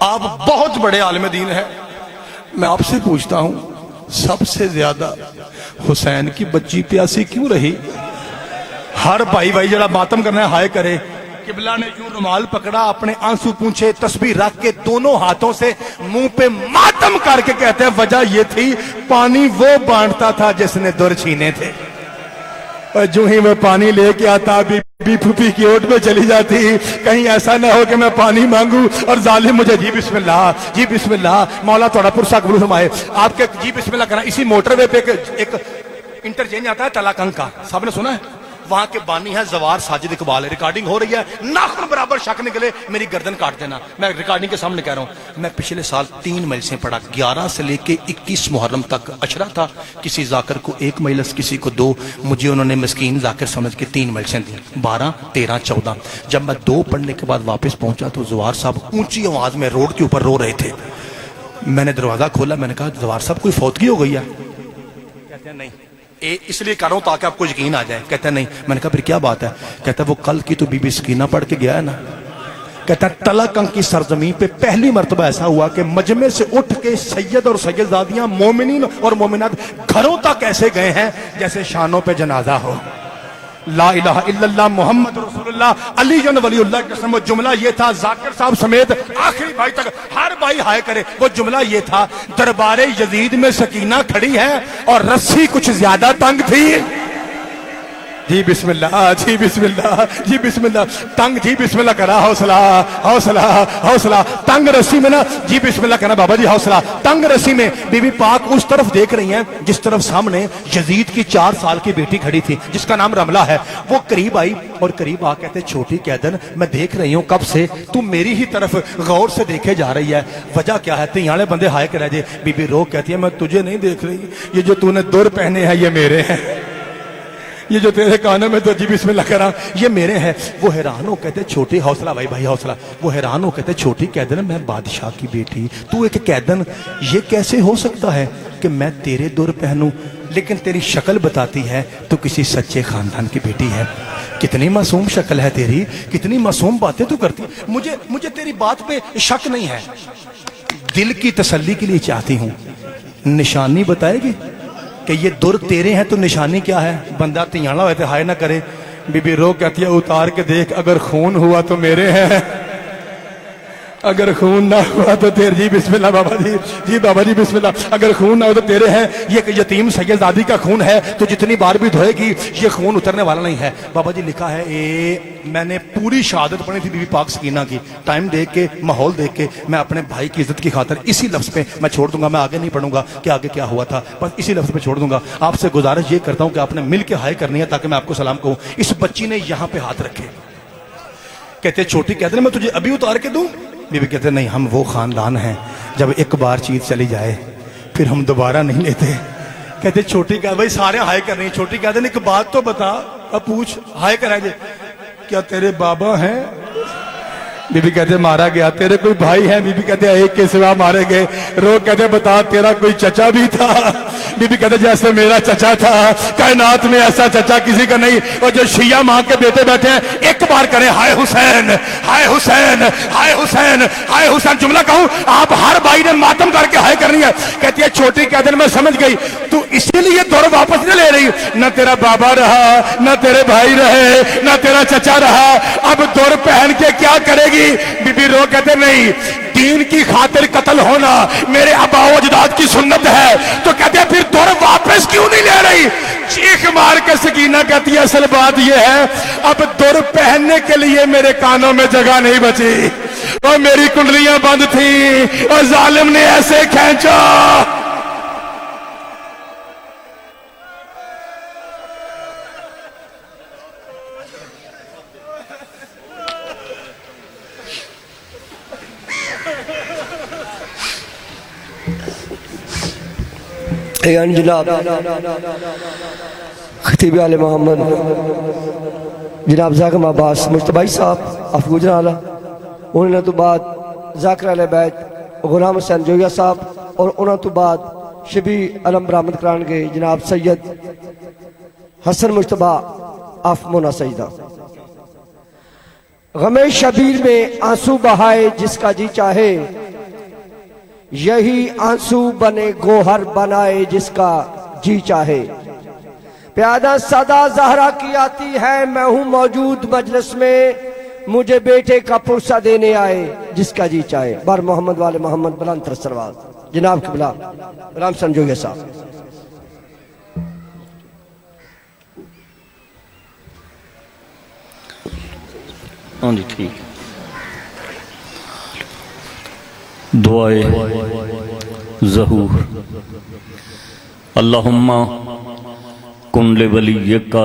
آپ بہت بڑے عالم دین ہیں، میں آپ سے پوچھتا ہوں سب سے زیادہ حسین کی بچی پیاسی کیوں رہی؟ ہر بھائی جڑا ماتم کرنا ہے ہائے کرے۔ قبلہ نے یوں رومال پکڑا، اپنے آنسو پونچھے، تسبیح رکھ کے دونوں ہاتھوں سے منہ پہ ماتم کر کے کہتے ہیں وجہ یہ تھی پانی وہ بانٹتا تھا جس نے در چھینے تھے، اور جو ہی وہ پانی لے کے آتا بی پھوپھی کی اوٹ میں چلی جاتی، کہیں ایسا نہ ہو کہ میں پانی مانگوں اور ظالم مجھے جی بسم اللہ، جی بسم اللہ، مولا تھوڑا پرسہ قبول فرمائے۔ آپ کے جی بسم اللہ کرنا، اسی موٹر وے پہ ایک انٹرچینج آتا ہے تلاکنگ کا، سب نے سنا ہے؟ وہاں کے بانی ہے زوار ساجد اقبال، ریکارڈنگ ہو رہی ہے، ناخن برابر شک نکلے میری گردن کاٹ دینا، میں ریکارڈنگ کے سامنے کہہ رہا ہوں۔ میں پچھلے سال 3 مجلسیں پڑھا، 11 سے لے کے 21 محرم تک عشرہ تھا، کسی ذاکر کو 1 مجلس، کسی کو 2، مجھے انہوں نے مسکین ذاکر سمجھ کے 3 مجلسیں دیں، 12 13 14۔ جب میں 2 پڑھنے کے بعد واپس پہنچا تو زوار صاحب اونچی آواز میں روڈ کے اوپر رو رہے تھے۔ میں نے دروازہ کھولا، میں نے کہا زوار صاحب کوئی فوتگی ہو گئی ہے؟ کہتے ہیں نہیں، اس لیے کہہ رہا ہوں تاکہ آپ کو یقین آ جائے۔ کہتا ہے نہیں۔ میں نے کہا پھر کیا بات ہے؟ کہتا ہے وہ کل کی تو بی بی سکینہ پڑھ کے گیا ہے نا۔ کہتا ہے تلکنگ کی سرزمین پہ پہلی مرتبہ ایسا ہوا کہ مجمع سے اٹھ کے سید اور سیدزادیاں مومنین اور مومنات گھروں تک ایسے گئے ہیں جیسے شانوں پہ جنازہ ہو۔ لا الہ الا اللہ محمد رسول اللہ علی جن ولی اللہ کے قسم۔ وہ جملہ یہ تھا، ذاکر صاحب سمیت آخری بھائی تک ہر بھائی ہائے کرے، وہ جملہ یہ تھا، دربار یزید میں سکینہ کھڑی ہے اور رسی کچھ زیادہ تنگ تھی۔ جی بسم اللہ، جی بسم اللہ، جی بسم اللہ، تنگ جی بسم اللہ کرا، حوصلہ حوصلہ حوصلہ، تنگ رسی میں نا جی بسم اللہ کرنا بابا جی، حوصلہ۔ تنگ رسی میں بی بی پاک اس طرف دیکھ رہی ہیں جس طرف سامنے یزید کی 4 سال کی بیٹی کھڑی تھی جس کا نام رملہ ہے۔ وہ قریب آئی اور قریب آ کہتے چھوٹی قیدن میں دیکھ رہی ہوں کب سے تم میری ہی طرف غور سے دیکھے جا رہی ہے، وجہ کیا ہے؟ تیانے بندے ہائے کرے جے۔ بی بی رو کہتی ہے میں تجھے نہیں دیکھ رہی، یہ جو تو نے در پہنے ہیں یہ میرے ہیں، یہ جو تیرے کانوں میں تو جی بسم اللہ کرا یہ میرے ہیں۔ وہ حیران ہو کہتے چھوٹی، حوصلہ بھائی حوصلہ۔ وہ حیران ہو کہتے چھوٹی قیدن میں بادشاہ کی بیٹی، تو ایک قیدن، یہ کیسے ہو سکتا ہے کہ میں تیرے دور پہنوں؟ لیکن تیری شکل بتاتی ہے تو کسی سچے خاندان کی بیٹی ہے۔ کتنی معصوم شکل ہے تیری، کتنی معصوم باتیں تو کرتی۔ مجھے تیری بات پہ شک نہیں ہے، دل کی تسلی کے لیے چاہتی ہوں، نشانی بتائے گی کہ یہ در تیرے ہیں تو نشانی کیا ہے؟ بندہ تیانا ہوئے تھے ہائے نہ کرے۔ بی بی رو کہتی ہے اتار کے دیکھ، اگر خون ہوا تو میرے ہیں، اگر خون نہ ہوا تو تیرے جی بسم اللہ بابا جی، جی بابا جی بسم اللہ، اگر خون نہ ہو تو تیرے ہیں، یہ کہ یتیم سید زادی کا خون ہے تو جتنی بار بھی دھوئے گی یہ خون اترنے والا نہیں ہے۔ بابا جی لکھا ہے میں نے پوری شہادت پڑھی تھی بی بی پاک سکینہ کی، ٹائم دیکھ کے ماحول دیکھ کے میں اپنے بھائی کی عزت کی خاطر اسی لفظ پہ میں چھوڑ دوں گا، میں آگے نہیں پڑھوں گا کہ آگے کیا ہوا تھا، بس اسی لفظ پہ چھوڑ دوں گا۔ آپ سے گزارش یہ کرتا ہوں کہ آپ نے مل کے ہائے کرنی ہے تاکہ میں آپ کو سلام کہوں۔ اس بچی نے یہاں پہ ہاتھ رکھے، کہتے چھوٹی کہتے ہیں میں تجھے ابھی اتار کے دوں؟ بی بی کہتے نہیں، ہم وہ خاندان ہیں جب ایک بار چیز چلی جائے پھر ہم دوبارہ نہیں لیتے۔ کہتے چھوٹی کہتے بھائی سارے ہائے کر رہی ہیں، چھوٹی کہتے ہیں ایک بات تو بتا، اب پوچھ ہائے کرائے جے، کیا تیرے بابا ہیں؟ بی بی کہتے مارا گیا۔ تیرے کوئی بھائی ہیں؟ بی بی کہتے ایک کے سوا مارے گئے۔ رو کہتے بتا تیرا کوئی چچا بھی تھا؟ بی بی کہتے جیسے میرا چچا تھا، کائنات میں ایسا چچا کسی کا نہیں۔ اور جو شیعہ ماں کے بیٹے بیٹھے ہیں ایک بار کریں ہائے حسین، ہائے حسین، ہائے حسین، ہائے حسین۔ جملہ کہوں آپ ہر بھائی نے ماتم کر کے ہائے کرنی ہے۔ کہتی ہے چھوٹی کہتے ہیں میں سمجھ گئی تو اسی لیے دور واپس نہ لے رہی، نہ تیرا بابا رہا، نہ تیرے بھائی رہے، نہ تیرا چچا رہا، اب دور پہن کے کیا کرے گی؟ بی بی رو کہتے نہیں، دین کی خاطر قتل ہونا میرے آباء و اجداد کی سنت ہے، تو کہتے ہیں پھر دور واپس کیوں نہیں لے رہی؟ چیخ مار کے سکینہ کہتی ہے اصل بات یہ ہے اب دور پہننے کے لیے میرے کانوں میں جگہ نہیں بچی، اور میری کنڈلیاں بند تھیں اور ظالم نے ایسے کھینچا۔ جناب خطیب آل محمد جناب زاکم عباس مجتبائی صاحب افغوجن آلہ، انہوں تو بعد ذاکر علیہ بیت غلام حسین جویہ صاحب، اور انہوں تو بعد شبی علم برآمد کران کے جناب سید حسن مجتبہ آف مونا سیدہ۔ غم شبیر میں آنسو بہائے جس کا جی چاہے، یہی آنسو بنے گوہر بنائے جس کا جی چاہے۔ پیادہ صدا زہرا کی آتی ہے، میں ہوں موجود مجلس میں، مجھے بیٹے کا پرسہ دینے آئے جس کا جی چاہے۔ بار محمد والے محمد بلند تر سلوات جناب قبلہ رام سنجوگے صاحب۔ ہاں جی ٹھیک۔ دعائے ظہور۔ اللہم کن لولیک